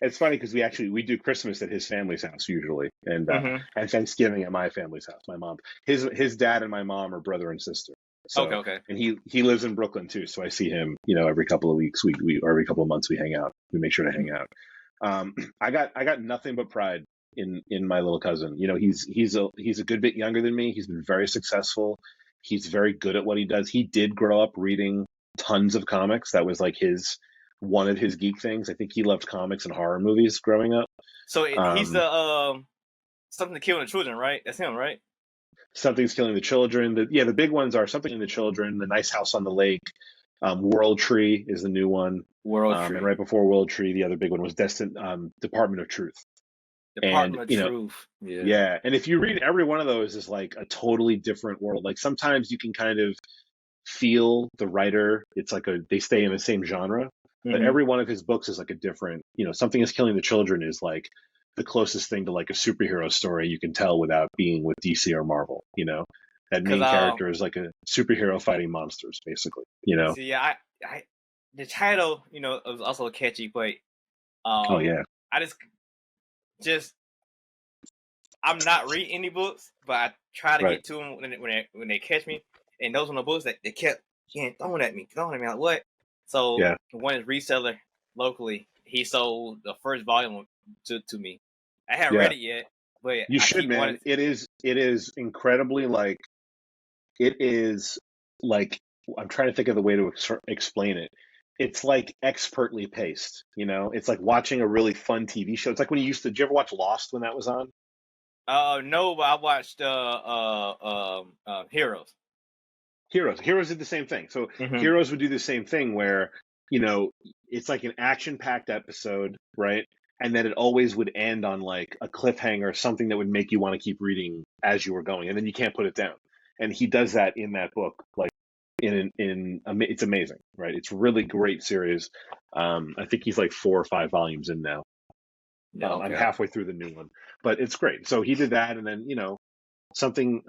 S2: it's funny because we do Christmas at his family's house usually,
S1: Hmm.
S2: and Thanksgiving at my family's house. My mom, his dad and my mom are brother and sister.
S1: Okay,
S2: So,
S1: okay.
S2: and he lives in Brooklyn too. So I see him, every couple of weeks. We or every couple of months we hang out. We make sure to hang out. I got nothing but pride in my little cousin. You know, he's a good bit younger than me. He's been very successful. He's very good at what he does. He did grow up reading tons of comics. That was like his one of his geek things. I think he loved comics and horror movies growing up.
S1: So he's the something to kill the children, right? That's him, right?
S2: Something's Killing the Children. The big ones are Something in the Children, The Nice House on the Lake, World Tree is the new one.
S1: World Tree.
S2: And right before World Tree, the other big one was Department of Truth.
S1: Department of Truth.
S2: Yeah. And if you read every one of those is like a totally different world. Like sometimes you can kind of feel the writer. It's like they stay in the same genre, but every one of his books is like a different, Something is Killing the Children is like the closest thing to like a superhero story you can tell without being with DC or Marvel, That main character is like a superhero fighting monsters, basically,
S1: See, I the title, was also catchy, but
S2: oh yeah.
S1: I just I'm not reading any books, but I try to get to them when they catch me. And those are the books that they kept getting thrown at me. Like, what? So one is reseller locally. He sold the first volume to me. I haven't read it yet, but
S2: you should, man. It is incredibly like I'm trying to think of the way to explain it. It's like expertly paced, It's like watching a really fun TV show. It's like when did you ever watch Lost when that was on?
S1: No, but I watched Heroes.
S2: Heroes did the same thing. So Heroes would do the same thing where, it's like an action-packed episode, right? And then it always would end on like a cliffhanger, something that would make you want to keep reading as you were going, and then you can't put it down. And he does that in that book, like it's amazing, right? It's a really great series. I think he's like 4 or 5 volumes in now. Okay. I'm halfway through the new one, but it's great. So he did that, and then something.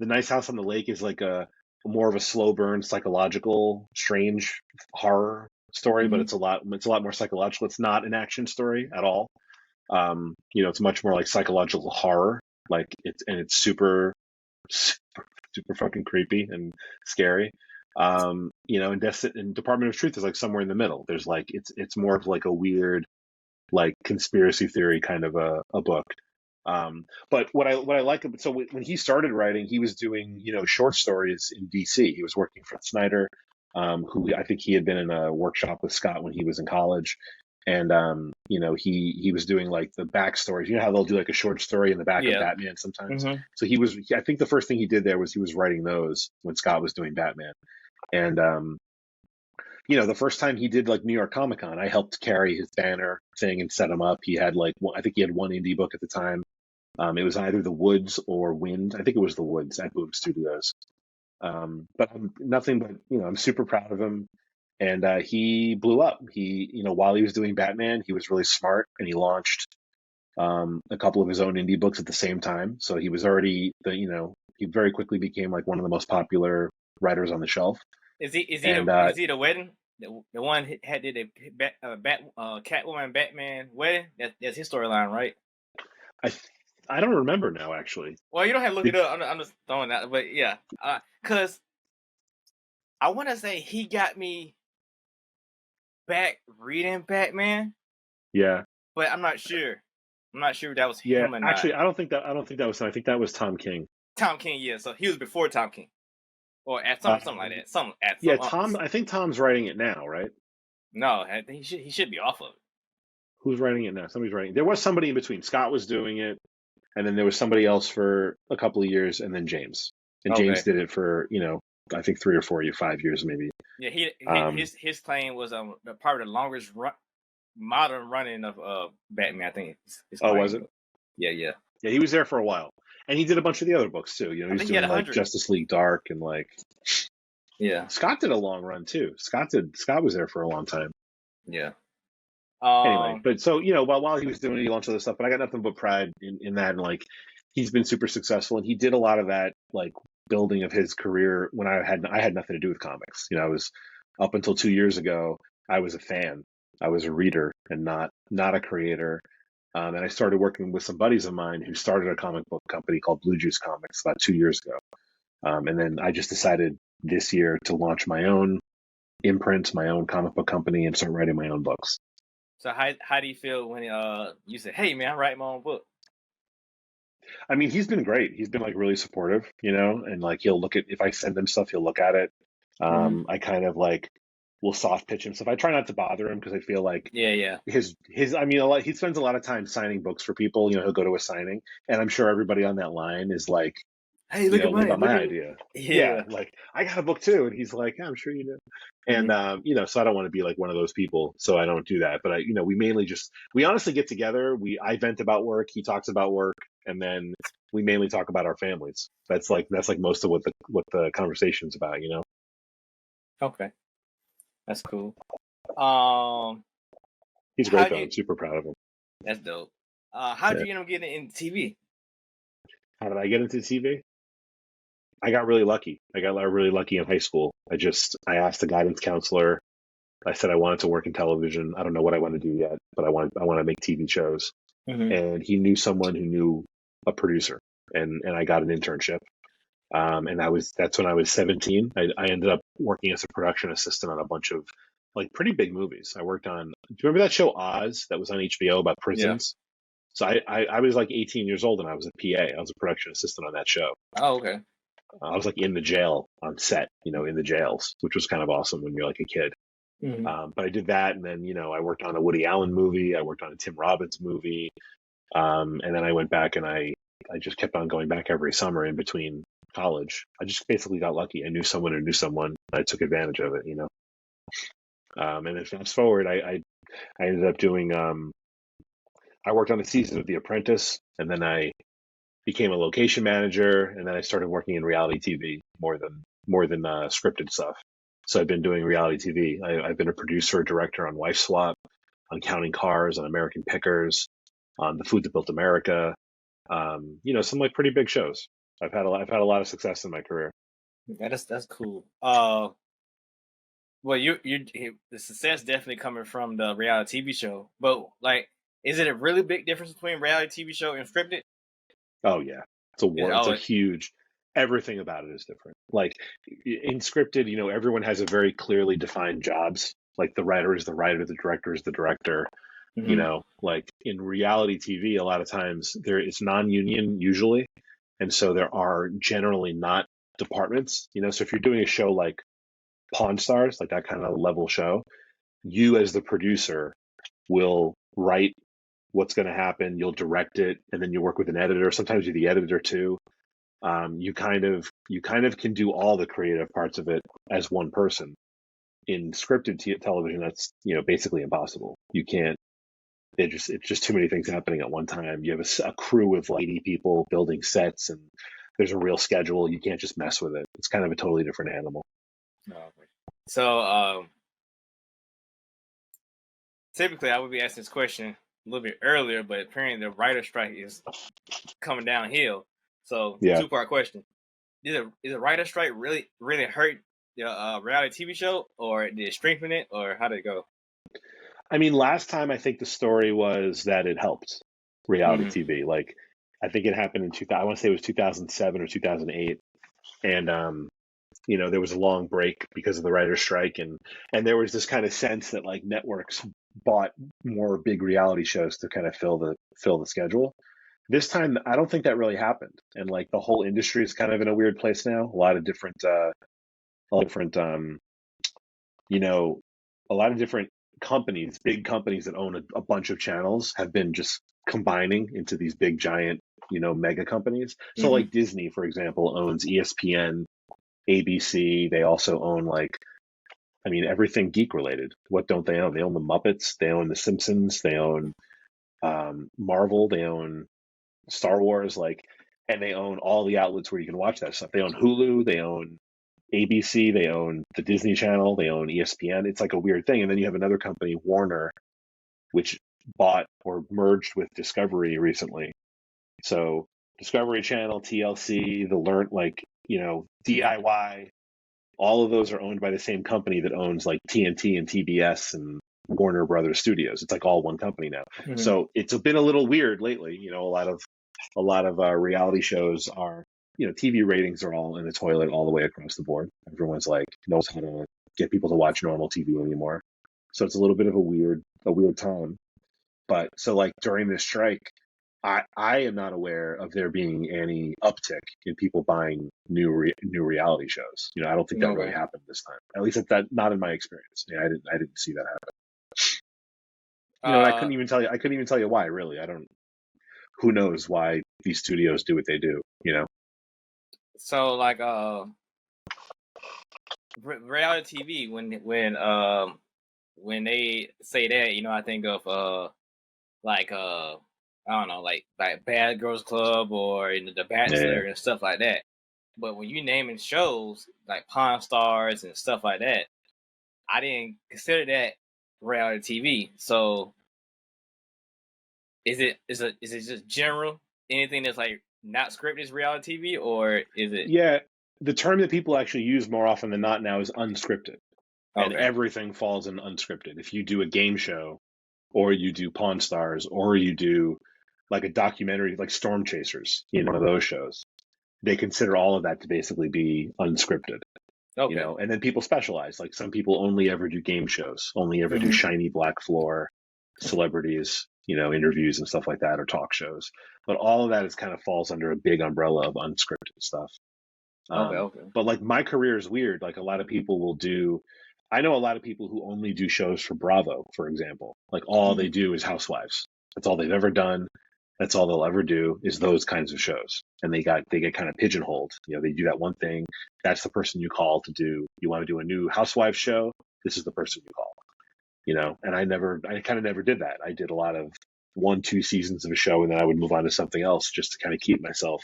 S2: The Nice House on the Lake is like a more of a slow burn, psychological, strange horror story, but it's a lot more psychological. It's not an action story at all. It's much more like psychological horror. Like it's super fucking creepy and scary. And Department of Truth is like somewhere in the middle. There's like it's more of like a weird, like conspiracy theory kind of a book. But what I like, so when he started writing, he was doing short stories in DC. He was working for Snyder, who I think he had been in a workshop with Scott when he was in college, and he was doing like the backstories. You know how they'll do like a short story in the back of Batman sometimes. So I think the first thing he did there was he was writing those when Scott was doing Batman, and the first time he did like New York Comic Con, I helped carry his banner thing and set him up. He had I think he had one indie book at the time. It was either The Woods or Wind. I think it was The Woods at Boom Studios. But I'm nothing but, I'm super proud of him. And he blew up. He, while he was doing Batman, he was really smart, and he launched a couple of his own indie books at the same time. So he was already he very quickly became like one of the most popular writers on the shelf.
S1: Is he the wedding? The one had did a Catwoman Batman wedding? That's his storyline, right?
S2: I don't remember now, actually.
S1: Well, you don't have to look it up. I'm just throwing that, but yeah, because I want to say he got me back reading Batman.
S2: Yeah,
S1: but I'm not sure. I'm not sure if that was him or not.
S2: Actually, I don't think that was him. I think that was Tom King.
S1: Tom King, yeah. So he was before Tom King, or at something like that.
S2: Tom. I think Tom's writing it now, right?
S1: No, I think he should be off of it.
S2: Who's writing it now? Somebody's writing. There was somebody in between. Scott was doing it, and then there was somebody else for a couple of years, and then James. And James did it for I think 3 or 4 years, 5 years maybe.
S1: Yeah, his claim was probably the longest modern running of Batman. I think.
S2: Was it?
S1: Yeah.
S2: Yeah, he was there for a while, and he did a bunch of the other books too. He was doing like Justice League Dark and like.
S1: Yeah.
S2: Scott did a long run too. Scott was there for a long time.
S1: Yeah.
S2: Anyway, but so while he was doing it, he launched other stuff. But I got nothing but pride in that, and like he's been super successful, and he did a lot of that like building of his career when I had nothing to do with comics. I was up until 2 years ago, I was a fan, I was a reader, and not a creator. And I started working with some buddies of mine who started a comic book company called Blue Juice Comics about 2 years ago. And then I just decided this year to launch my own imprint, my own comic book company, and start writing my own books.
S1: So how do you feel when you say, "Hey man, I'm writing my own book"?
S2: I mean, he's been great. He's been like really supportive, you know, and like he'll look at if I send him stuff, he'll look at it.
S1: Hmm.
S2: I kind of like will soft pitch him stuff. I try not to bother him because I feel like
S1: Yeah, yeah.
S2: his I mean he spends a lot of time signing books for people. You know, he'll go to a signing, and I'm sure everybody on that line is like,
S1: Hey,
S2: you
S1: look
S2: know,
S1: at
S2: what
S1: mine.
S2: about
S1: Look
S2: my
S1: at
S2: idea? Yeah,
S1: yeah.
S2: like I got a book too, and he's like, yeah, I'm sure you do. And
S1: Hmm.
S2: you know, so I don't want to be like one of those people, so I don't do that. But you know, we mainly just we honestly get together. I vent about work, he talks about work, and then we mainly talk about our families. That's like most of what the conversation's about, you know.
S1: Okay, that's cool. Um,
S2: He's great
S1: how'd
S2: though.
S1: you?
S2: I'm super proud of him.
S1: That's dope. How'd
S2: Yeah.
S1: you end up getting into TV?
S2: How did I get into TV? I got really lucky. I got really lucky in high school. I asked a guidance counselor. I said I wanted to work in television. I don't know what I want to do yet, but I want to make TV shows.
S1: Hmm.
S2: And he knew someone who knew a producer, and I got an internship. And that's when I was 17. I ended up working as a production assistant on a bunch of like pretty big movies. I worked on. Do you remember that show Oz that was on HBO about
S1: Yeah.
S2: prisons? So I was like 18 years old and I was a PA. I was a production assistant on that show.
S1: Oh, okay.
S2: I was like in the jail on set, you know, in the jails, which was kind of awesome when you're like a kid.
S1: Hmm.
S2: But I did that, and then you know I worked on a Woody Allen movie. I worked on a Tim Robbins movie, and then I went back and I just kept on going back every summer in between college. I just basically got lucky. I knew someone who knew someone. I took advantage of it, you know. And then fast forward, I ended up doing. I worked on a season of The Apprentice, and then I became a location manager, and then I started working in reality TV more than scripted stuff. So I've been doing reality TV. I've been a producer, director on Wife Swap, on Counting Cars, on American Pickers, on The Food That Built America. You know, some like pretty big shows. I've had a lot of success in my career.
S1: Yeah, that's cool. Well, the success definitely coming from the reality TV show, but like, is it a really big difference between reality TV show and scripted?
S2: Oh yeah, it's a war. It's a
S1: Oh,
S2: huge. Everything about it is different. Like in scripted, you know, everyone has a very clearly defined jobs. Like the writer is the writer, the director is the director. You
S1: hmm.
S2: know, like in reality TV, a lot of times it's non-union usually, and so there are generally not departments. You know, so if you're doing a show like Pawn Stars, like that kind of level show, you as the producer will write what's going to happen, you'll direct it, and then you work with an editor. Sometimes you're the editor too. You kind of can do all the creative parts of it as one person. In scripted television, that's basically impossible. You can't. It's just too many things happening at one time. You have a crew of like 80 people building sets, and there's a real schedule. You can't just mess with it. It's kind of a totally different animal.
S1: Oh, okay. So, typically, I would be asking this question a little bit earlier, but apparently the writer strike is coming downhill. So,
S2: Yeah.
S1: two-part question: is a writer strike really hurt the reality TV show, or did it strengthen it, or how did it go?
S2: I mean, last time I think the story was that it helped reality
S1: Hmm.
S2: TV. Like, I think it happened in 2000. I want to say it was 2007 or 2008, and there was a long break because of the writer's strike, and there was this kind of sense that like networks bought more big reality shows to kind of fill the schedule. This time, I don't think that really happened, and like the whole industry is kind of in a weird place now. A lot of different, you know, a lot of different companies, big companies that own a bunch of channels, have been just combining into these big giant, mega companies. So
S1: Hmm.
S2: like Disney, for example, owns ESPN, ABC. They also own like, I mean, everything geek related. What don't they own? They own the Muppets. They own the Simpsons. They own Marvel. They own Star Wars. Like, and they own all the outlets where you can watch that stuff. They own Hulu. They own ABC. They own the Disney Channel. They own ESPN. It's like a weird thing. And then you have another company, Warner, which bought or merged with Discovery recently. So Discovery Channel, TLC, the Learn, like, DIY, all of those are owned by the same company that owns like TNT and TBS and Warner Brothers Studios. It's like all one company now.
S1: Hmm.
S2: So it's been a little weird lately. A lot of reality shows are, TV ratings are all in the toilet all the way across the board. Everyone's like knows how to get people to watch normal TV anymore. So it's a little bit of a weird a weird time. But so like during this strike, I am not aware of there being any uptick in people buying new reality shows. I don't think that really
S1: Okay.
S2: happened this time. At least that not in my experience. I didn't see that happen. And I
S1: Uh,
S2: couldn't even tell you. I couldn't even tell you why. Really, I don't. Who knows why these studios do what they do?
S1: so like reality TV when they say that, I think of like I don't know, like Bad Girls Club or The
S2: Yeah.
S1: Bachelor and stuff like that. But when you naming shows like Pawn Stars and stuff like that, I didn't consider that reality TV. So is it just general? Anything that's like not scripted is reality TV, or is it
S2: Yeah. The term that people actually use more often than not now is unscripted, and
S1: okay?
S2: everything falls in unscripted. If you do a game show, or you do Pawn Stars, or you do like a documentary like Storm Chasers, one of those shows, they consider all of that to basically be unscripted.
S1: Okay.
S2: And then people specialize. Like some people only ever do game shows, only ever do
S1: Hmm.
S2: shiny black floor celebrities, interviews and stuff like that, or talk shows. But all of that is kind of falls under a big umbrella of unscripted stuff.
S1: Okay. Okay.
S2: But like my career is weird. Like a lot of people will do. I know a lot of people who only do shows for Bravo, for example. Like all they
S1: Hmm.
S2: do is Housewives. That's all they've ever done. That's all they'll ever do is those kinds of shows. And they get kind of pigeonholed. They do that one thing. That's the person you call to do. You want to do a new Housewives show. This is the person you call. And I kind of never did that. I did a lot of 1, 2 seasons of a show, and then I would move on to something else just to kind of keep myself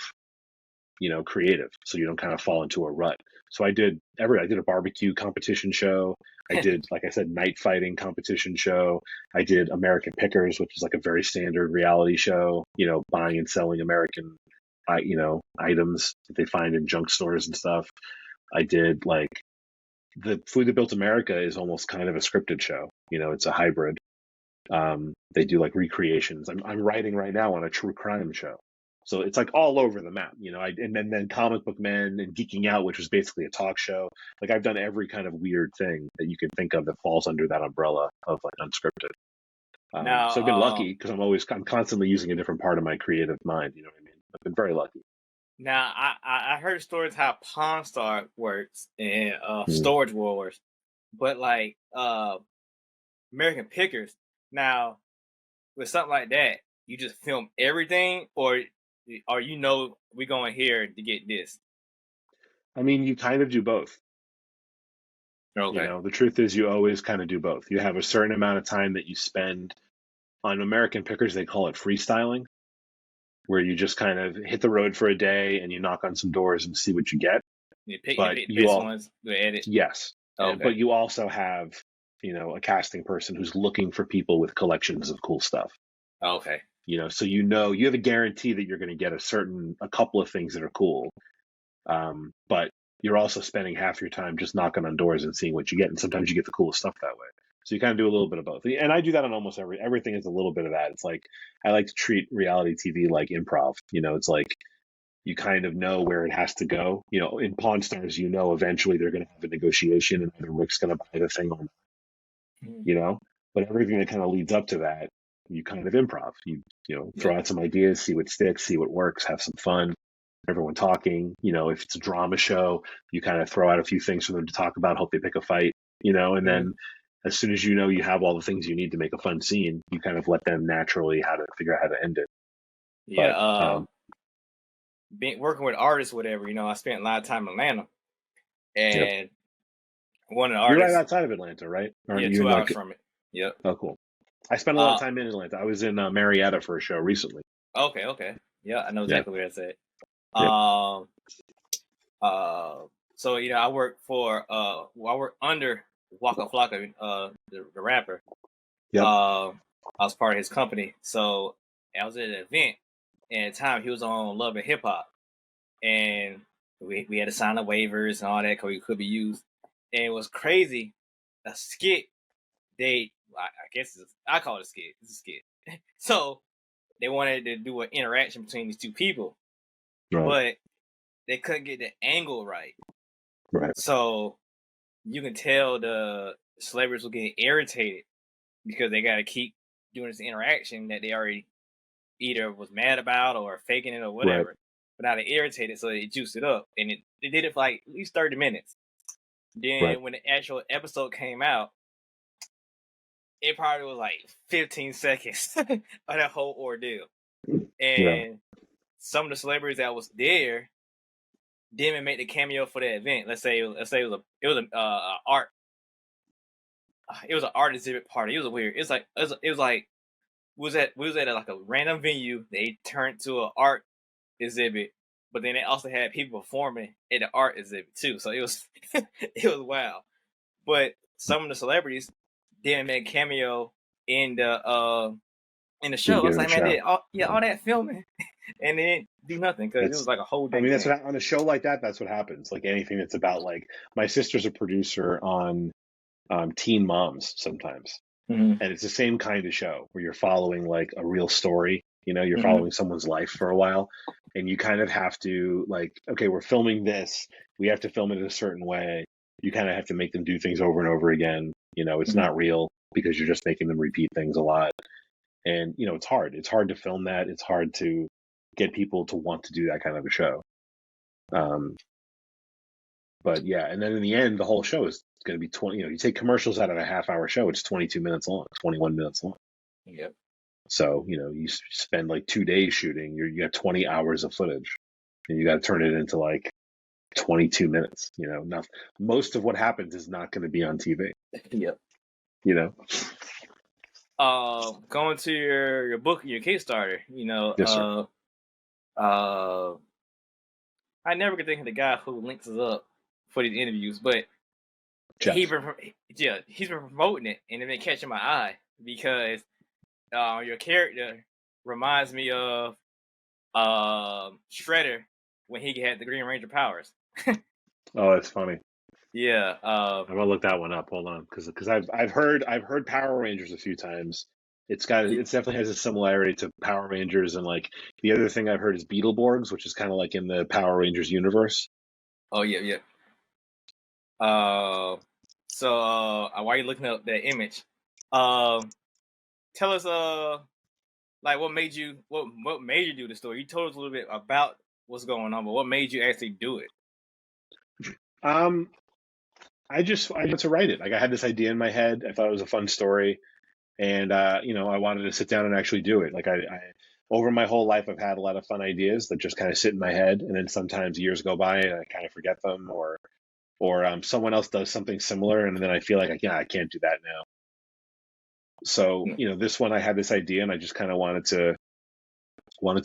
S2: creative, so you don't kind of fall into a rut. So I did a barbecue competition show. I did, like I said, night fighting competition show. I did American Pickers, which is like a very standard reality show, buying and selling American, items that they find in junk stores and stuff. I did like the Food That Built America is almost kind of a scripted show. It's a hybrid. They do like recreations. I'm writing right now on a true crime show. So it's like all over the map, and then Comic Book Men and Geeking Out, which was basically a talk show. Like I've done every kind of weird thing that you can think of that falls under that umbrella of like unscripted. So I've been
S1: Now,
S2: lucky because I'm constantly using a different part of my creative mind. You know what I mean? I've been very lucky.
S1: I heard stories how Pawn Star works and
S2: Mm.
S1: Storage Wars, but like American Pickers. Now with something like that, you just film everything, or we going here to get this.
S2: I mean, you kind of do both.
S1: Okay.
S2: The truth is, you always kind of do both. You have a certain amount of time that you spend on American Pickers. They call it freestyling, where you just kind of hit the road for a day and you knock on some doors and see what you get.
S1: You
S2: But
S1: pick the
S2: you
S1: best
S2: all,
S1: ones, you edit.
S2: yes,
S1: Okay.
S2: but you also have, a casting person who's looking for people with collections of cool stuff.
S1: Okay.
S2: So you have a guarantee that you're going to get a couple of things that are cool. But you're also spending half your time just knocking on doors and seeing what you get, and sometimes you get the coolest stuff that way. So you kind of do a little bit of both, and I do that on almost everything is a little bit of that. It's like I like to treat reality TV like improv. It's like you kind of know where it has to go. In Pawn Stars, eventually they're going to have a negotiation, and either Rick's going to buy the thing or not.
S1: Mhm.
S2: But everything that kind of leads up to that, you kind of improv. Throw out some ideas, see what sticks, see what works, have some fun. Everyone talking. If it's a drama show, you kind of throw out a few things for them to talk about, hope they pick a fight, and
S1: Mhm.
S2: then as soon as you have all the things you need to make a fun scene, you kind of let them naturally how to figure out how to end it.
S1: Yeah.
S2: But
S1: Working with artists, whatever. I spent a lot of time in Atlanta,
S2: yep.
S1: and one of the
S2: You're right
S1: artists,
S2: outside of Atlanta, right? Aren't
S1: yeah,
S2: you in
S1: 2 hours
S2: like?
S1: from it. Yep.
S2: Oh, cool. I spent a lot of
S1: Uh.
S2: time in Atlanta. I was in Marietta for a show recently.
S1: Okay. Okay. Yeah, I know
S2: Yeah.
S1: exactly where it's at.
S2: Yep.
S1: Um. So I work I work under Waka Flocka, the rapper.
S2: Yep.
S1: I was part of his company, so I was at an event, and at the time he was on Love and Hip Hop, and we had to sign the waivers and all that because we could be used, and it was crazy. A skit, I guess I call it a skit. It's a skit. So they wanted to do an interaction between these two people,
S2: Right.
S1: but they couldn't get the angle right.
S2: Right.
S1: So you can tell the celebrities were getting irritated because they got to keep doing this interaction that they already either was mad about or faking it or
S2: Right.
S1: whatever. But now they irritated, so they juiced it up, and they did it for like at least 30 minutes. Then
S2: Right.
S1: when the actual episode came out, it probably was like 15 seconds of that whole ordeal. And some of the celebrities that was there didn't even make the cameo for the event. Let's say it was an art exhibit party. It was weird. We was at like a random venue. They turned to an art exhibit, but then they also had people performing at the art exhibit too. So it was it was wild. But some of the celebrities didn't make a cameo in the show. I was like, man, did all that filming and they didn't do nothing because it was like a whole day.
S2: I mean, that's what, on a show like that. That's what happens. Like anything that's about, like, my sister's a producer on Teen Moms sometimes, and it's the same kind of show where you're following like a real story. You're following someone's life for a while, and you kind of have to, like, okay, we're filming this. We have to film it in a certain way. You kind of have to make them do things over and over again. It's not real because you're just making them repeat things a lot. And, it's hard. It's hard to film that. It's hard to get people to want to do that kind of a show. But yeah, and then in the end, the whole show is going to be 20, you take commercials out of a half-hour show, it's 22 minutes long, 21 minutes long.
S1: Yep.
S2: So, you spend like 2 days shooting, you got 20 hours of footage, and you got to turn it into like 22 minutes. Now, most of what happens is not going to be on TV.
S1: Yep. Going to your book, your Kickstarter,
S2: Yes, sir.
S1: I never could think of the guy who links us up for these interviews, but
S2: Jeff.
S1: he's been promoting it, and it's been catching my eye because your character reminds me of Shredder when he had the Green Ranger powers.
S2: Oh, that's funny.
S1: Yeah.
S2: I'm gonna look that one up. Hold on, because I've heard Power Rangers a few times. It definitely has a similarity to Power Rangers, and like the other thing I've heard is Beetleborgs, which is kind of like in the Power Rangers universe.
S1: Oh yeah. So while you're looking up that image, tell us like what made you do the story? You told us a little bit about what's going on, but what made you actually do it?
S2: I wanted to write it. Like, I had this idea in my head. I thought it was a fun story, and I wanted to sit down and actually do it. Like, I over my whole life, I've had a lot of fun ideas that just kind of sit in my head, and then sometimes years go by and I kind of forget them, or someone else does something similar, and then I feel like I can't do that now. So this one, I had this idea, and I just kind of wanted to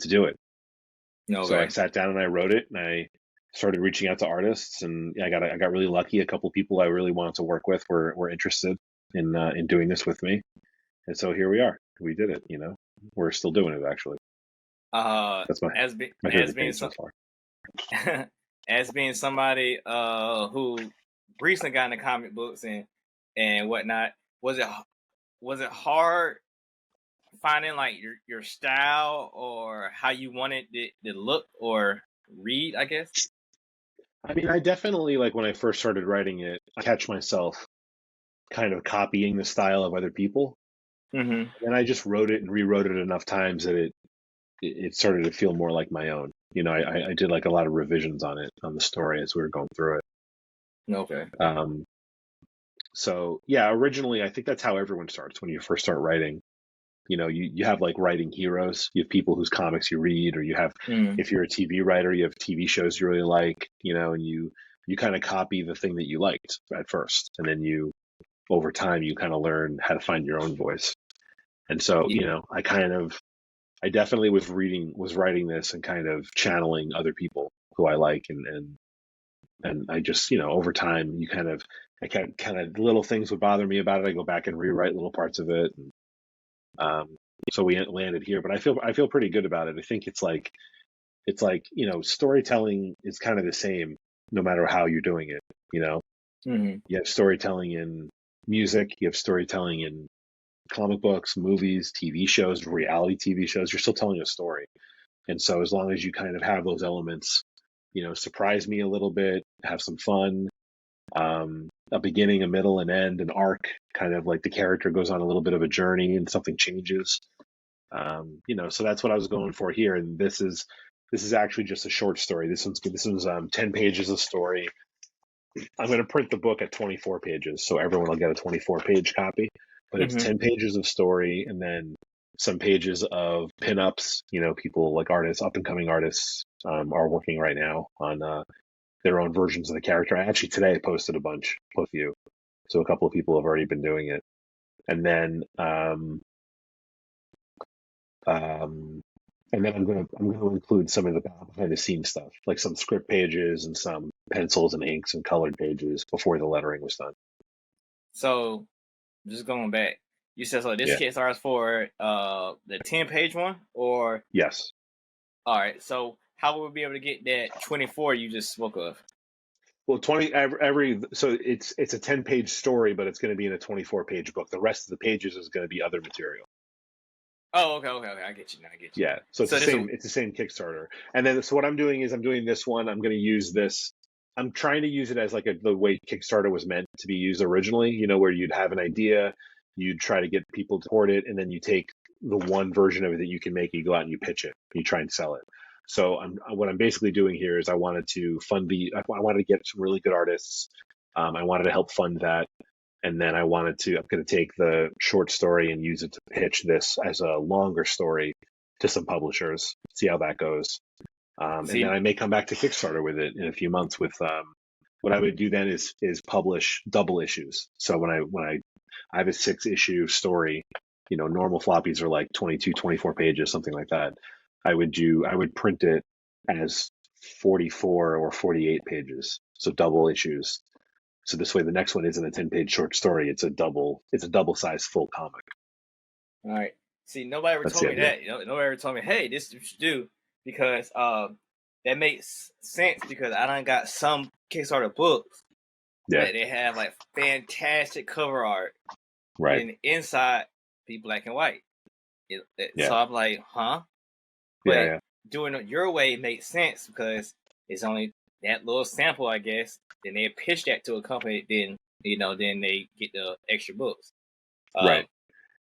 S2: do it.
S1: Okay.
S2: So I sat down and I wrote it, and I started reaching out to artists, and I got really lucky. A couple of people I really wanted to work with were interested in doing this with me, and so here we are. We did it. We're still doing it, actually. That's my favorite thing so far.
S1: As being somebody who recently got into comic books and whatnot, was it hard finding like your style or how you wanted it to look or read, I guess?
S2: I mean, I definitely, like, when I first started writing it, I catch myself kind of copying the style of other people. And I just wrote it and rewrote it enough times that it started to feel more like my own. I did like a lot of revisions on the story as we were going through it.
S1: Okay.
S2: So yeah, originally I think that's how everyone starts when you first start writing. You have like writing heroes. You have people whose comics you read, or you have, if you're a TV writer, you have TV shows you really like, and you kind of copy the thing that you liked at first, and then over time you kind of learn how to find your own voice. And so, I definitely was writing this and kind of channeling other people who I like, and I just, over time I kind of little things would bother me about it. I go back and rewrite little parts of it. And, so we landed here, but I feel pretty good about it. I think it's like, storytelling is kind of the same no matter how you're doing it. You have storytelling in music, you have storytelling in comic books, movies, TV shows, reality TV shows. You're still telling a story. And so as long as you kind of have those elements, surprise me a little bit, have some fun, a beginning, a middle, an end, an arc, kind of like the character goes on a little bit of a journey and something changes. So that's what I was going for here. And this is actually just a short story. This one's 10 pages of story. I'm going to print the book at 24 pages, so everyone will get a 24-page copy. But it's 10 pages of story, and then some pages of pinups. People like artists, up and coming artists, are working right now on their own versions of the character. I actually today posted a bunch, a few, so a couple of people have already been doing it. And then I'm gonna include some of the behind the scenes stuff, like some script pages and some pencils and inks and colored pages before the lettering was done.
S1: So, just going back, you said so. This
S2: Yeah.
S1: Kickstarter is for the 10-page one, or
S2: Yes.
S1: all right. So, how will we be able to get that 24 you just spoke of?
S2: Well, 20 so it's a 10-page story, but it's going to be in a 24-page book. The rest of the pages is going to be other material.
S1: Oh, okay. I get you now.
S2: Yeah, so it's the same Kickstarter. And then so what I'm doing is I'm doing this one. I'm going to use this. I'm trying to use it as like the way Kickstarter was meant to be used originally. Where you'd have an idea, you'd try to get people to support it, and then you take the one version of it that you can make, you go out and you pitch it, and you try and sell it. So what I'm basically doing here is I wanted to I wanted to get some really good artists. I wanted to help fund that. And then I'm going to take the short story and use it to pitch this as a longer story to some publishers, see how that goes. And then I may come back to Kickstarter with it in a few months with, what I would do then is publish double issues. So when I have a 6-issue story, normal floppies are like 22, 24 pages, something like that. I would print it as 44 or 48 pages. So double issues. So this way, the next one isn't a 10-page short story. It's a double-sized full comic.
S1: All right. See, nobody ever told me that. Nobody ever told me, hey, this is what you should do, because that makes sense, because I done got some Kickstarter books that they have like fantastic cover art.
S2: Right.
S1: And inside, be black and white. So I'm like, huh? But doing it your way makes sense, because it's only that little sample, I guess. Then they pitch that to a company. Then they get the extra books.
S2: Right.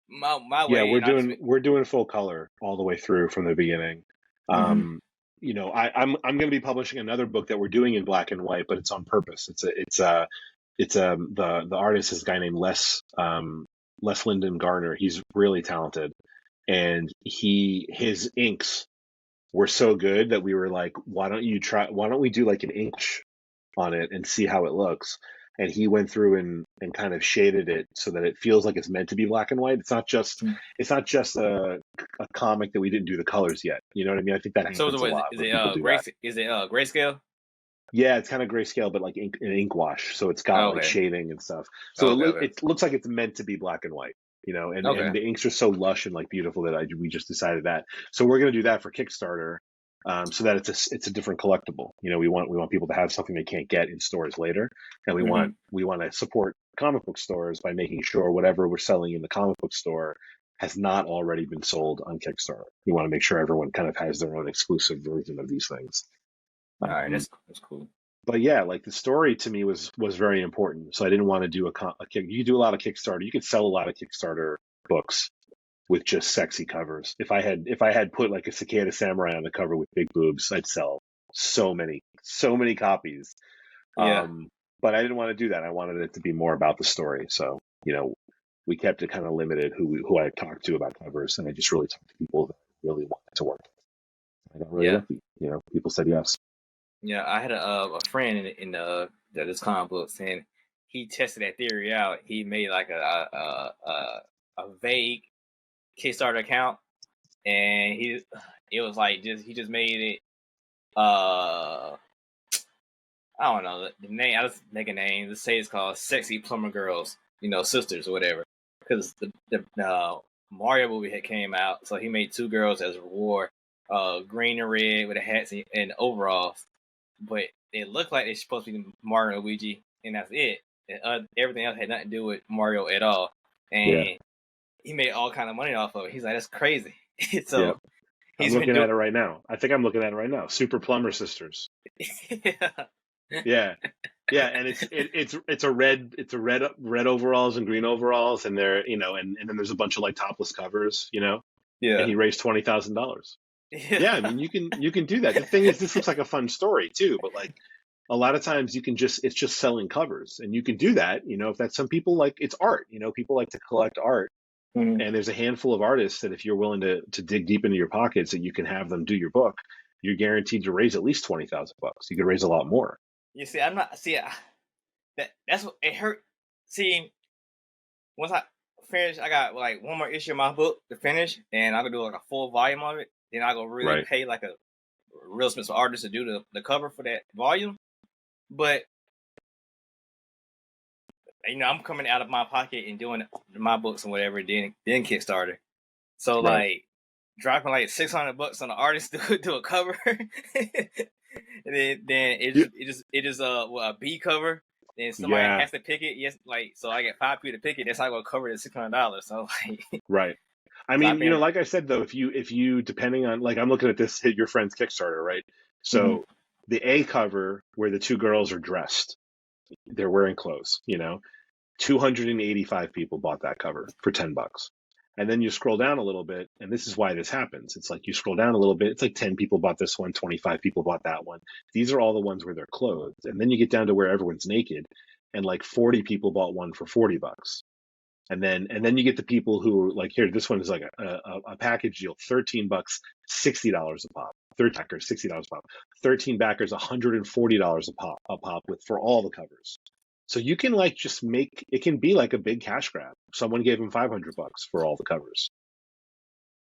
S1: My way.
S2: Yeah, we're doing full color all the way through from the beginning. I'm going to be publishing another book that we're doing in black and white, but it's on purpose. The artist is a guy named Les Lyndon Garner. He's really talented, and his inks were so good that we were like, why don't we do like an ink on it and see how it looks? And he went through and kind of shaded it so that it feels like it's meant to be black and white. It's not just a comic that we didn't do the colors yet. You know what I mean? I think that happens a lot.
S1: Is it grayscale?
S2: Yeah, it's kind of grayscale, but like an ink wash. So it's got like shading and stuff. So it looks like it's meant to be black and white. And the inks are so lush and like beautiful that we just decided that. So we're going to do that for Kickstarter, so that it's a different collectible. We want people to have something they can't get in stores later, and we want to support comic book stores by making sure whatever we're selling in the comic book store has not already been sold on Kickstarter. We want to make sure everyone kind of has their own exclusive version of these things.
S1: All right, that's cool.
S2: But yeah, like the story to me was very important. So I didn't want to do you do a lot of Kickstarter. You could sell a lot of Kickstarter books with just sexy covers. If I had put like a Cicada Samurai on the cover with big boobs, I'd sell so many copies.
S1: Yeah.
S2: But I didn't want to do that. I wanted it to be more about the story. So, we kept it kind of limited who I talked to about covers, and I just really talked to people that really wanted to work. I got really lucky. People said yes.
S1: Yeah, I had a friend in this comic books, and he tested that theory out. He made like a vague Kickstarter account, and he just made it. I don't know the name. I just make a name. Let's say it's called "Sexy Plumber Girls," sisters or whatever. Because the Mario movie had came out, so he made 2 girls as wore green and red with the hats and overalls. But it looked like they're supposed to be Mario and Luigi, and that's it. And everything else had nothing to do with Mario at all. And he made all kind of money off of it. He's like, that's crazy. So
S2: I'm looking at it right now. I think I'm looking at it right now. Super Plumber Sisters. Yeah. Yeah, and it's a red overalls and green overalls, and they're and then there's a bunch of like topless covers, and
S1: Yeah.
S2: he raised $20,000.
S1: Yeah.
S2: Yeah, I mean you can do that. The thing is, this looks like a fun story too, but like a lot of times it's just selling covers, and you can do that. If that's some people like it's art. People like to collect art,
S1: Mhm.
S2: and there's a handful of artists that if you're willing to dig deep into your pockets, that you can have them do your book, you're guaranteed to raise at least $20,000. You could raise a lot more.
S1: You see, I'm not. See, that's what it hurt. See, once I finish, I got like one more issue of my book to finish, and I'm gonna do like a full volume of it. Then I go really
S2: Right.
S1: pay like a real expensive artist to do the cover for that volume. But I'm coming out of my pocket and doing my books and whatever. Then Kickstarter. So
S2: Right.
S1: like dropping like $600 on the artist to do a cover, and then it just a B cover. Then somebody
S2: Yeah.
S1: has to pick it. Yes, like so I get 5 people to pick it. That's not gonna cover the $600. So like,
S2: Right. I
S1: so I've
S2: mean,
S1: been.
S2: like I said though, if you depending on like I'm looking at this hit your friend's Kickstarter, right?
S1: Mhm.
S2: So the A cover where the two girls are dressed, they're wearing clothes, 285 people bought that cover for $10. And then you scroll down a little bit, and this is why this happens. It's like you scroll down a little bit, it's like 10 people bought this one, 25 people bought that one. These are all the ones where they're clothed. And then you get down to where everyone's naked, and like 40 people bought one for $40. And then you get the people who are like, here, this one is like a package deal, $13, $60 a pop. 13 backers, $60 a pop. 13 backers, $140 a pop with for all the covers. So you can like just make it can be like a big cash grab. Someone gave him $500 for all the covers.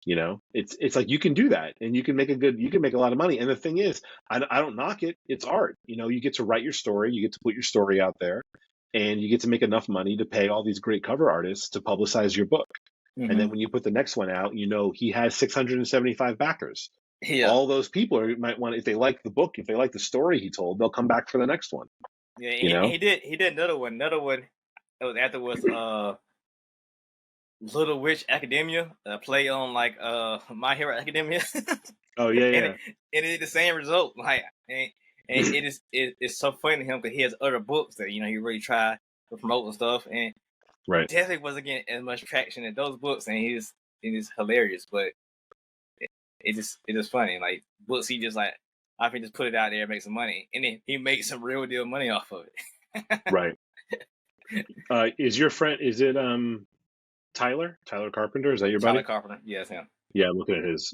S2: It's like you can do that, and you can make a lot of money. And the thing is, I don't knock it. It's art. You get to write your story, you get to put your story out there, and you get to make enough money to pay all these great cover artists to publicize your book. And then
S1: Mhm.
S2: when you put the next one out, he has 675 backers.
S1: Yeah.
S2: All those people might want, if they like the book, if they like the story he told, they'll come back for the next one.
S1: Yeah.
S2: You know?
S1: He did another one. Another one. That was afterwards. Little Witch Academia, play on like My Hero Academia,
S2: Oh yeah,
S1: and
S2: yeah,
S1: it is the same result. Like, and it's so funny to him because he has other books that he really tried to promote and stuff, and
S2: right.
S1: definitely wasn't getting as much traction in those books, and it is hilarious, but it is funny. Like books, he just like I can just put it out there and make some money, and then he makes some real deal money off of it.
S2: Right. Is your friend? Is it Tyler? Tyler Carpenter? Is that your
S1: Charlie
S2: buddy?
S1: Carpenter, yes, him.
S2: Yeah, I'm looking at his.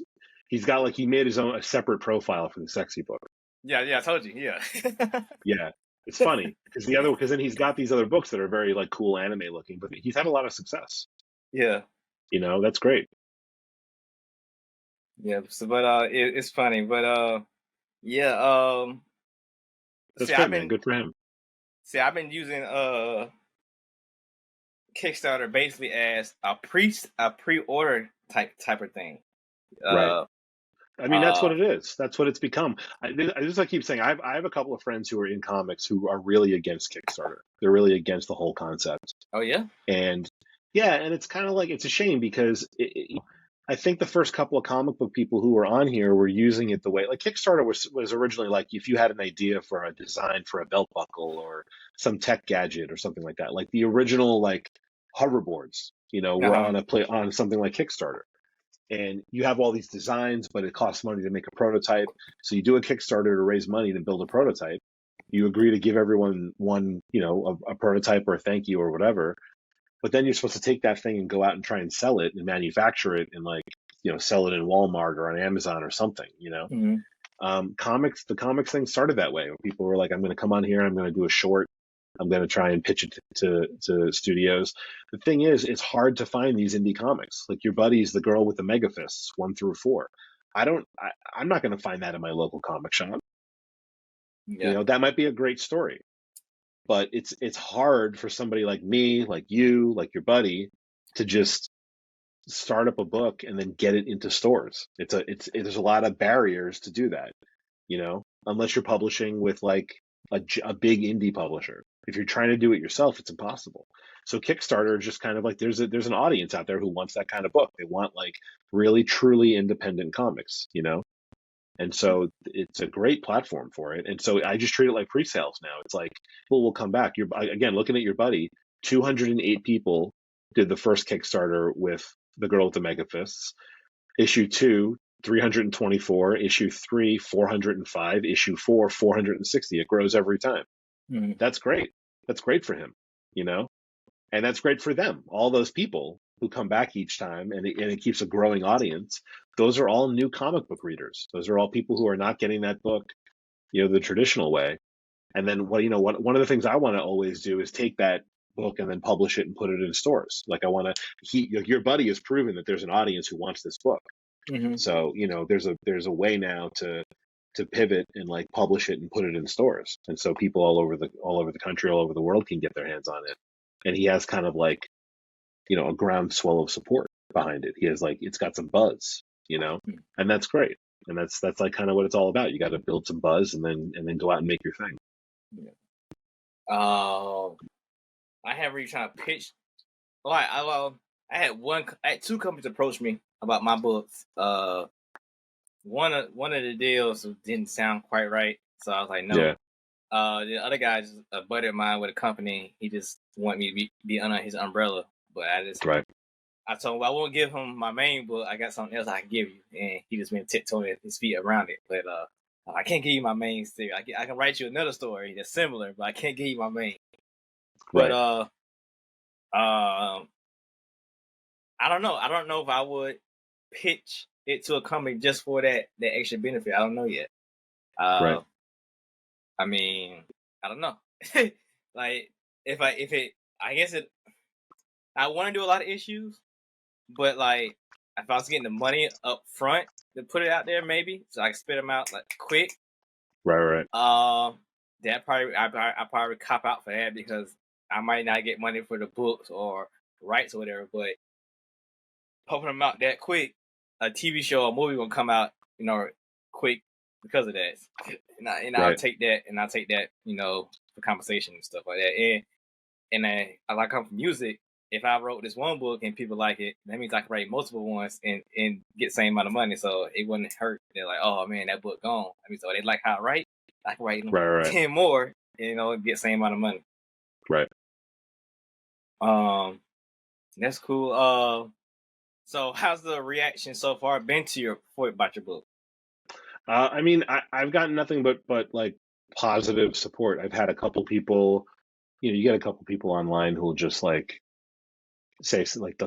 S2: He's got like he made his own a separate profile for the sexy book.
S1: Yeah, I told you, yeah.
S2: Yeah, it's funny because then he's got these other books that are very like cool anime looking, but he's had a lot of success.
S1: Yeah.
S2: That's great.
S1: Yeah, so, but it's funny, but yeah,
S2: That's
S1: see,
S2: great, man. Good for him.
S1: I've been using Kickstarter basically as a pre-order type of thing.
S2: Right.
S1: Uh,
S2: I mean, that's what
S1: uh,
S2: it is. That's what it's become. I keep saying, I have a couple of friends who are in comics who are really against Kickstarter. They're really against the whole concept.
S1: oh yeah,
S2: And yeah, and it's kind of like it's a shame because I think the first couple of comic book people who were on here were using it the way like Kickstarter was originally like if you had an idea for a design for a belt buckle or some tech gadget or something like that. Like the original like hoverboards, were
S1: uh-huh.
S2: on something like Kickstarter. And you have all these designs, but it costs money to make a prototype. So you do a Kickstarter to raise money to build a prototype. You agree to give everyone one, a prototype or a thank you or whatever, but then you're supposed to take that thing and go out and try and sell it and manufacture it and like sell it in Walmart or on Amazon or something.
S1: Mm-hmm.
S2: The comics thing started that way where people were like, I'm going to come on here, I'm going to do a short, I'm going to try and pitch it to studios. The thing is, it's hard to find these indie comics like your buddies, the girl with the mega fists 1 through 4. I'm not going to find that in my local comic shop.
S1: Yeah,
S2: That might be a great story, but it's hard for somebody like me, like you, like your buddy, to just start up a book and then get it into stores. There's a lot of barriers to do that, unless you're publishing with like a big indie publisher. If you're trying to do it yourself, it's impossible. So Kickstarter is just kind of like there's an audience out there who wants that kind of book. They want like really truly independent comics. And so it's a great platform for it. And so I just treat it like pre-sales now. It's like people will come back. You're again looking at your buddy. 208 people did the first Kickstarter with the girl with the mega fists. Issue 2, 324. Issue 3, 405. Issue 4, 460. It grows every time.
S1: Mm-hmm.
S2: That's great. That's great for him, you know, and that's great for them. All those people who come back each time, and it keeps a growing audience. Those are all new comic book readers. Those are all people who are not getting that book, you know, the traditional way. And then one of the things I want to always do is take that book and then publish it and put it in stores. Like I want to, your buddy has proven that there's an audience who wants this book.
S1: Mm-hmm.
S2: So, you know, there's a way now to pivot and like publish it and put it in stores. And so people all over the country, all over the world can get their hands on it. And he has kind of like, you know, a groundswell of support behind it. He has like, it's got some buzz, you know, and that's great. And that's like kind of what it's all about. You got to build some buzz and then go out and make your thing.
S1: Yeah. I have really trying to pitch. I had two companies approach me about my books. One of the deals didn't sound quite right, so I was like, no.
S2: Yeah.
S1: The other guy is a buddy of mine with a company. He just wanted me to be under his umbrella, but
S2: Right.
S1: I told him I won't give him my main book. I got something else I can give you, and he just been tiptoeing his feet around it. But I can't give you my main story. I can write you another story that's similar, but I can't give you my main.
S2: Right.
S1: But I don't know. I don't know if I would pitch it to a company just for that extra benefit. I don't know yet.
S2: Right.
S1: I mean, I don't know. Like I want to do a lot of issues, but like if I was getting the money up front to put it out there, maybe so I can spit them out like quick.
S2: Right.
S1: That I probably cop out for that because I might not get money for the books or rights or whatever. But pumping them out that quick, a TV show or movie will come out, you know, quick because of that. And I'll take that, you know, for compensation and stuff like that. And I come from music. If I wrote this one book and people like it, that means I can write multiple ones and get the same amount of money. So it wouldn't hurt. They're like, oh man, that book gone. I mean, so they like how I write. I can write 10 more, you know, and get the same amount of money.
S2: Right.
S1: That's cool. So how's the reaction so far been to about your book?
S2: I mean, I've gotten nothing but like positive support. I've had a couple people, you know, you get a couple people online who will just like say like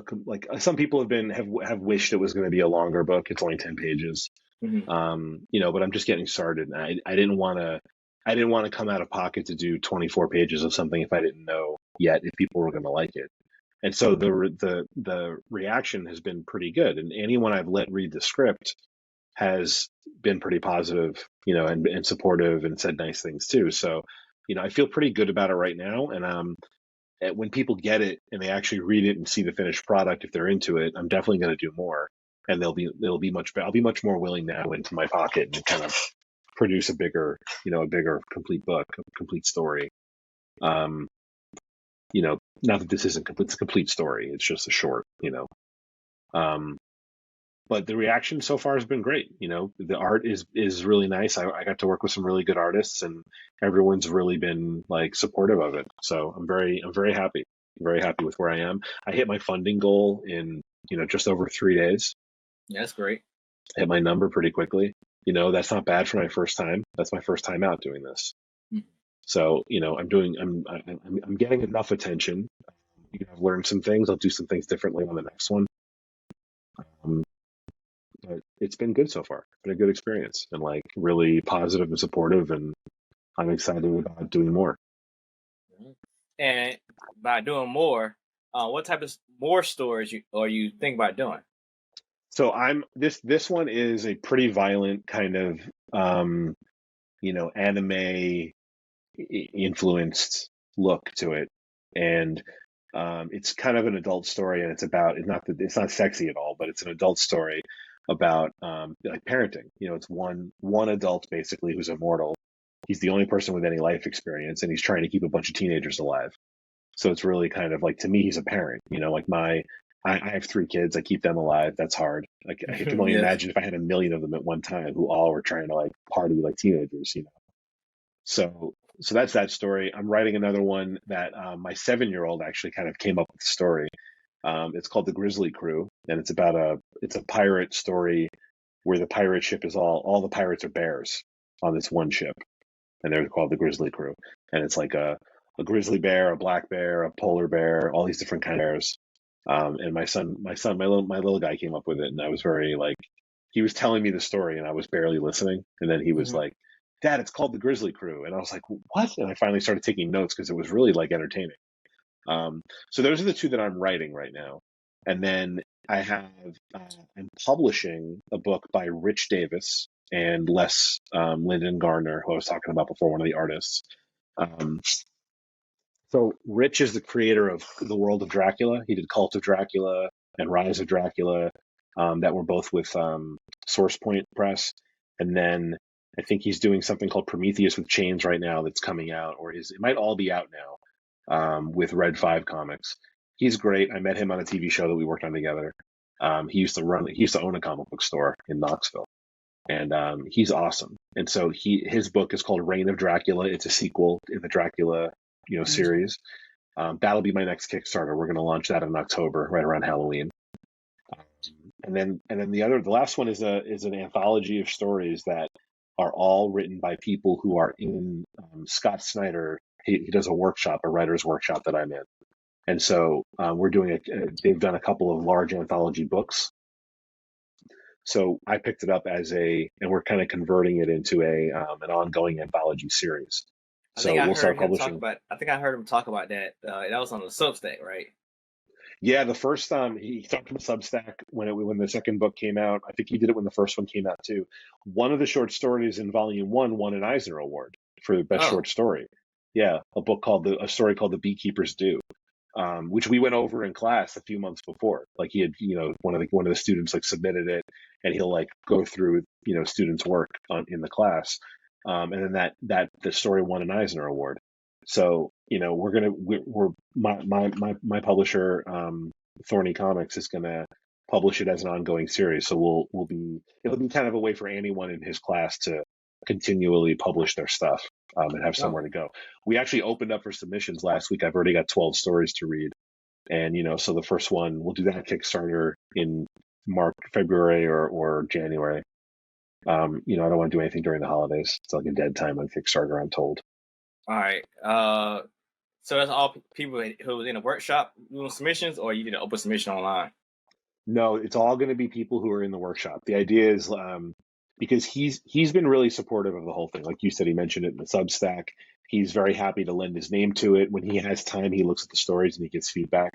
S2: some people have wished it was going to be a longer book. It's only 10 pages.
S1: Mm-hmm.
S2: You know, but I'm just getting started. And I didn't want to come out of pocket to do 24 pages of something if I didn't know yet if people were going to like it. And so the reaction has been pretty good. And anyone I've let read the script has been pretty positive, you know, and supportive and said nice things too. So, you know, I feel pretty good about it right now. And when people get it and they actually read it and see the finished product, if they're into it, I'm definitely going to do more. And I'll be much more willing now into my pocket and kind of produce a bigger complete book, a complete story. You know, not that this isn't complete, it's a complete story. It's just a short, you know. But the reaction so far has been great. You know, the art is really nice. I got to work with some really good artists, and everyone's really been like supportive of it. So I'm very happy. I'm very happy with where I am. I hit my funding goal in, you know, just over 3 days.
S1: Yeah, that's great.
S2: I hit my number pretty quickly. You know, that's not bad for my first time. That's my first time out doing this. Mm-hmm. So, you know, I'm getting enough attention. You know, I've learned some things. I'll do some things differently on the next one. But it's been good so far. It's been a good experience and like really positive and supportive, and I'm excited about doing more.
S1: And by doing more, what type of more stories you think about doing?
S2: So this one is a pretty violent kind of you know, anime influenced look to it, and it's kind of an adult story, and it's not sexy at all, but it's an adult story about like parenting. You know, it's one adult basically who's immortal. He's the only person with any life experience, and he's trying to keep a bunch of teenagers alive. So it's really kind of like, to me, he's a parent. You know, like my I have 3 kids. I keep them alive. That's hard. Like I can only
S1: Yes.
S2: imagine if I had a million of them at one time who all were trying to like party like teenagers, you know. So that's that story. I'm writing another one that my 7-year-old actually kind of came up with the story. It's called The Grizzly Crew, and it's a pirate story where the pirate ship is all the pirates are bears on this one ship, and they're called the Grizzly Crew. And it's like a grizzly bear, a black bear, a polar bear, all these different kind of bears. And my little guy came up with it, and I was very like, he was telling me the story, and I was barely listening, and then he was
S1: Hmm.
S2: like, "Dad, it's called the Grizzly Crew," and I was like, "What?" And I finally started taking notes because it was really like entertaining. Um, so those are the two that I'm writing right now, and then I'm publishing a book by Rich Davis and Les Lyndon Garner, who I was talking about before, one of the artists. Um, so Rich is the creator of the world of Dracula. He did Cult of Dracula and Rise of Dracula, that were both with Source Point Press. And then I think he's doing something called Prometheus with Chains right now that's coming out, or it might all be out now, with Red 5 Comics. He's great. I met him on a TV show that we worked on together. He used to own a comic book store in Knoxville, and he's awesome. And so his book is called Reign of Dracula. It's a sequel in the Dracula, series. That'll be my next Kickstarter. We're going to launch that in October, right around Halloween. And then the last one is an anthology of stories that are all written by people who are in Scott Snyder. He does a writer's workshop that I'm in, and so they've done a couple of large anthology books. So I picked it up and we're kind of converting it into an ongoing anthology series.
S1: I think
S2: So
S1: I
S2: we'll
S1: heard
S2: start
S1: him talk
S2: publishing.
S1: about. I think I heard him talk about that. That was on the Substack, right?
S2: Yeah, the first he talked about Substack when the second book came out. I think he did it when the first one came out too. One of the short stories in volume one won an Eisner Award for the best
S1: Oh,
S2: short story. Yeah, a story called The Beekeeper's Due, which we went over in class a few months before. Like he had, one of the students like submitted it, and he'll like go through students' work in the class, and then the story won an Eisner Award. So we're my publisher, Thorny Comics, is gonna publish it as an ongoing series. So it'll be kind of a way for anyone in his class to continually publish their stuff, and have
S1: oh,
S2: somewhere to go. We actually opened up for submissions last week. I've already got 12 stories to read, and so the first one we'll do that Kickstarter in February or January. I don't want to do anything during the holidays. It's like a dead time on Kickstarter, I'm told.
S1: all right. So that's all people who was in a workshop doing submissions, or you did an open submission online?
S2: No, it's all going to be people who are in the workshop. The idea is, because he's been really supportive of the whole thing. Like you said, he mentioned it in the Substack. He's very happy to lend his name to it. When he has time, he looks at the stories and he gets feedback.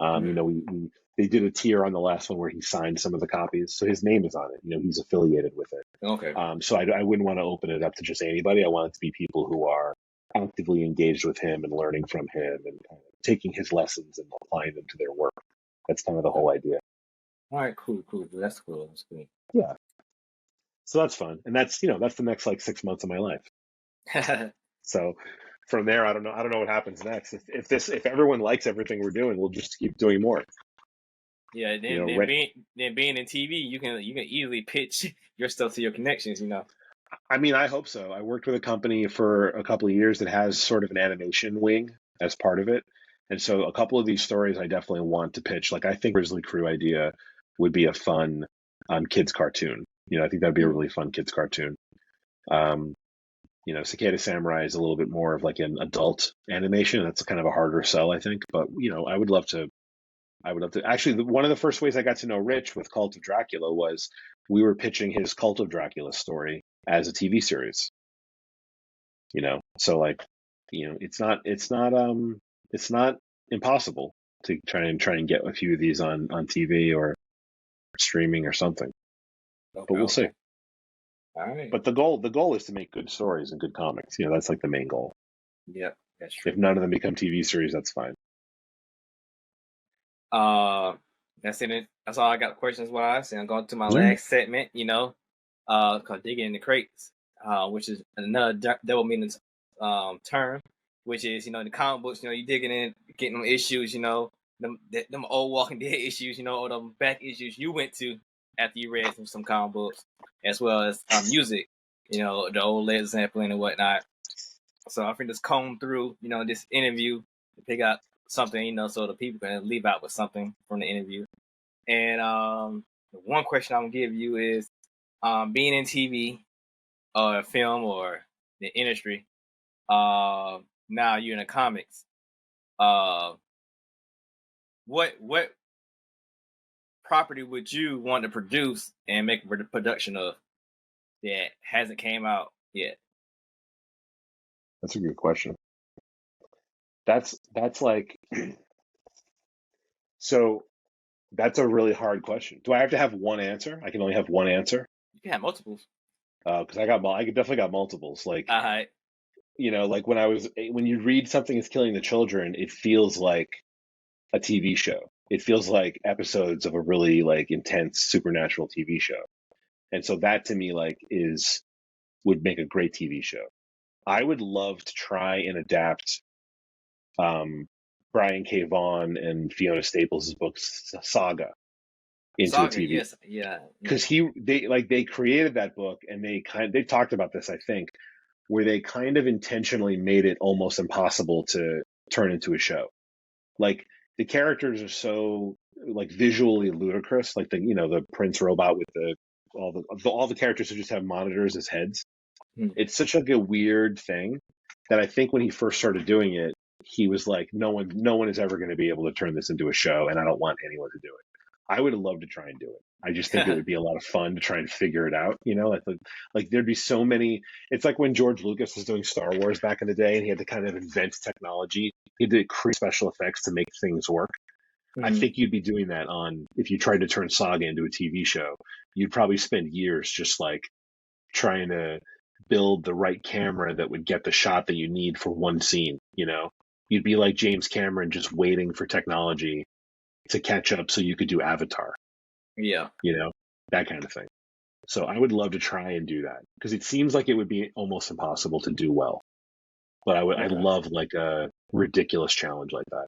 S1: Mm-hmm.
S2: They did a tier on the last one where he signed some of the copies, so his name is on it. He's affiliated with it.
S1: Okay.
S2: So I wouldn't want to open it up to just anybody. I want it to be people who are actively engaged with him and learning from him and kind of taking his lessons and applying them to their work. That's kind of the whole idea.
S1: All right. Cool. Cool. That's cool. That's cool.
S2: Yeah. So that's fun. And that's the next like 6 months of my life. So from there, I don't know what happens next. If everyone likes everything we're doing, we'll just keep doing more.
S1: Yeah.
S2: You
S1: Then
S2: know,
S1: then
S2: right.
S1: being in TV, you can easily pitch your stuff to your connections.
S2: I mean, I hope so. I worked with a company for a couple of years that has sort of an animation wing as part of it. And so a couple of these stories I definitely want to pitch. Like I think Grizzly Crew idea would be a fun kids cartoon. I think that'd be a
S1: Mm.
S2: really fun kids cartoon. Um, Cicada Samurai is a little bit more of like an adult animation. That's kind of a harder sell, I think. But I would love to. I would love to. Actually, one of the first ways I got to know Rich with Cult of Dracula was we were pitching his Cult of Dracula story as a TV series. So like, it's not impossible to try and get a few of these on TV or streaming or something. But
S1: Okay.
S2: we'll see.
S1: Okay. All right.
S2: But the goal is to make good stories and good comics. That's like the main goal.
S1: Yep. That's
S2: If
S1: true.
S2: none of them become TV series, that's fine.
S1: Uh, that's it. That's all I got questions wise. And I'm going to my
S2: All right.
S1: last segment. Called digging in the crates. Which is another double meaning term. Which is in the comic books. You digging in, getting them issues. them old Walking Dead issues, you know, or them back issues you went to after you read some comic books, as well as music, you know, the old Led Zeppelin and whatnot. So I think just comb through, you know, this interview to pick out something, you know, so the people can leave out with something from the interview. And the one question I'm gonna give you is, being in TV or film or the industry, now you're in the comics. What property would you want to produce and make a production of that hasn't came out yet?
S2: That's a good question. That's like so that's a really hard question. Do I have to have one answer? I can only have one answer.
S1: You can have multiples.
S2: Because I definitely got multiples. Like,
S1: All right.
S2: you know, like when you read Something is Killing the Children, it feels like a TV show. It feels like episodes of a really like intense supernatural TV show. And so that to me like would make a great TV show. I would love to try and adapt Brian K. Vaughan and Fiona Staples' book Saga into a TV.
S1: Yes, yeah.
S2: Because they created that book and they talked about this, I think, where they kind of intentionally made it almost impossible to turn into a show. Like the characters are so like visually ludicrous, like the Prince robot with all the characters who just have monitors as heads. It's such like a weird thing that I think when he first started doing it, he was like, no one is ever going to be able to turn this into a show, and I don't want anyone to do it. I would love to try and do it. I just think it would be a lot of fun to try and figure it out. You know, like there'd be so many. It's like when George Lucas was doing Star Wars back in the day, and he had to kind of invent technology. He had to create special effects to make things work. I think you'd be doing that if you tried to turn Saga into a TV show. You'd probably spend years just like trying to build the right camera that would get the shot that you need for one scene. You know, you'd be like James Cameron, just waiting for technology to catch up so you could do Avatar.
S1: Yeah.
S2: You know, that kind of thing. So I would love to try and do that because it seems like it would be almost impossible to do well. But I love like a ridiculous challenge like that.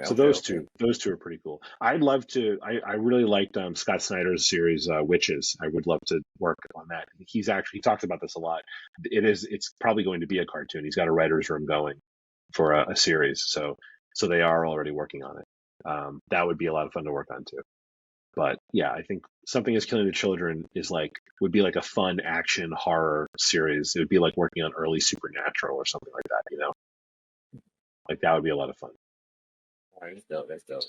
S2: So those two are pretty cool. I'd love to. I really liked Scott Snyder's series Witches. I would love to work on that. He talks about this a lot. It's probably going to be a cartoon. He's got a writer's room going for a series. So they are already working on it. That would be a lot of fun to work on too. But yeah, I think Something is Killing the Children would be like a fun action horror series. It would be like working on early Supernatural or something like that. You know, like that would be a lot of fun.
S1: All right, that's dope.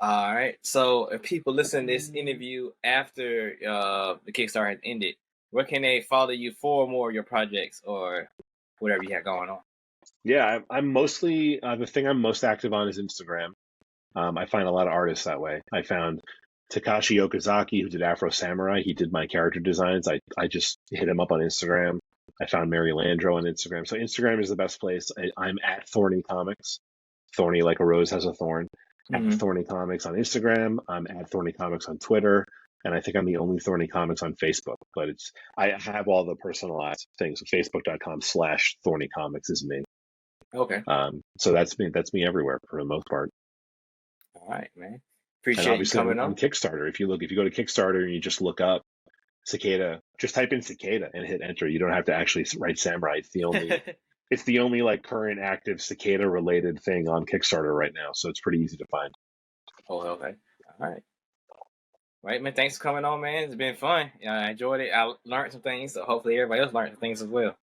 S1: All right, so if people listen to this interview after the Kickstarter has ended, where can they follow you for more of your projects or whatever you have going on?
S2: Yeah, I'm mostly the thing I'm most active on is Instagram. I find a lot of artists that way. I found Takashi Okazaki, who did Afro Samurai. He did my character designs. I just hit him up on Instagram. I found Mary Landro on Instagram. So Instagram is the best place. I'm at Thorny Comics. Thorny like a rose has a thorn. At Thorny Comics on Instagram. I'm at Thorny Comics on Twitter. And I think I'm the only Thorny Comics on Facebook. But I have all the personalized things. Facebook.com/Thorny Comics is me.
S1: Okay.
S2: So that's me everywhere for the most part.
S1: All right, man. Appreciate you coming on
S2: Kickstarter. If you go to Kickstarter and you just look up Cicada, just type in Cicada and hit enter. You don't have to actually write Samurai. It's the only like current active Cicada related thing on Kickstarter right now, so it's pretty easy to find.
S1: Oh, okay. All right. Right, man. Thanks for coming on, man. It's been fun. I enjoyed it. I learned some things, so hopefully everybody else learned some things as well.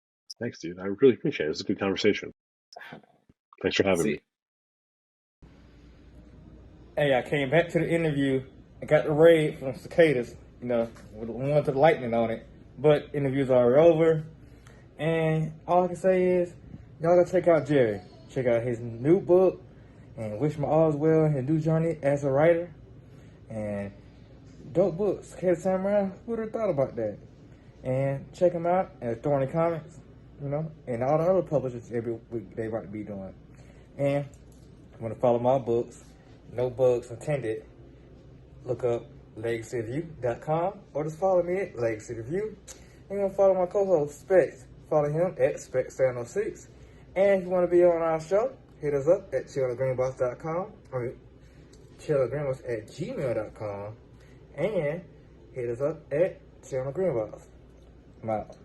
S2: Thanks, dude. I really appreciate it. It was a good conversation. Thanks for having me.
S3: Hey, I came back to the interview. I got the raid from Cicadas, with one to the lightning on it. But interviews are over. And all I can say is, y'all gotta check out Jerry. Check out his new book and wish him all is well in his new journey as a writer. And dope book, Cicada Samurai. Who would have thought about that? And check him out at Thorny Comics, and all the other publishers every week they might be doing. And if you want to follow my books, no bugs intended, look up LegacyReview.com or just follow me at Legacy Review. And you want to follow my co-host Specks, follow him at Specks706. And if you want to be on our show, hit us up at chillonthegreenbox.com, or chillonthegreenbox@gmail.com, and hit us up at chillonthegreenbox. I'm out.